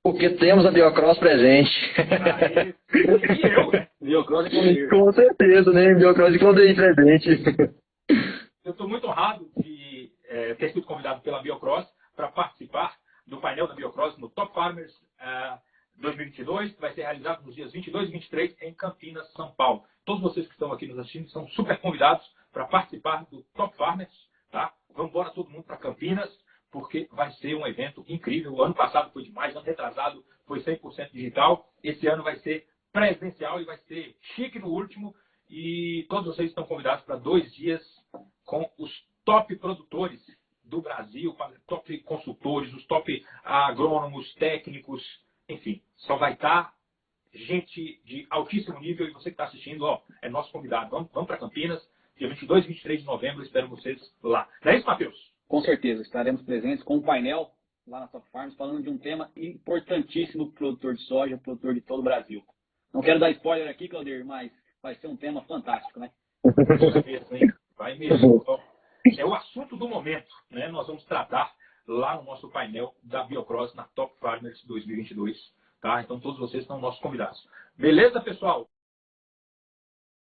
Porque temos a Biocross presente. E eu, né? Biocross e Claudeir. Com certeza, né? Biocross e Claudeir presente. Eu estou muito honrado de ter sido convidado pela Biocross para participar do painel da Biocross no Top Farmers 2022, que vai ser realizado nos dias 22 e 23 em Campinas, São Paulo. Todos vocês que estão aqui nos assistindo são super convidados para participar do Top Farmers, tá? Vamos embora todo mundo para Campinas, porque vai ser um evento incrível. O ano passado foi demais, ano retrasado foi 100% digital. Esse ano vai ser presencial e vai ser chique no último. E todos vocês estão convidados para 2 dias com os top produtores do Brasil, top consultores, os top agrônomos, técnicos, enfim. Só vai estar gente de altíssimo nível, e você que está assistindo, é nosso convidado. Vamos para Campinas, dia 22 e 23 de novembro. Espero vocês lá. Não é isso, Matheus? Com certeza, estaremos presentes com um painel lá na Top Farms, falando de um tema importantíssimo para o produtor de soja, produtor de todo o Brasil. Não quero dar spoiler aqui, Claudir, mas vai ser um tema fantástico, né? Vai mesmo, hein? Vai mesmo. É o assunto do momento, né? Nós vamos tratar lá no nosso painel da Biocross na Top Farmers 2022, tá? Então todos vocês são nossos convidados. Beleza, pessoal?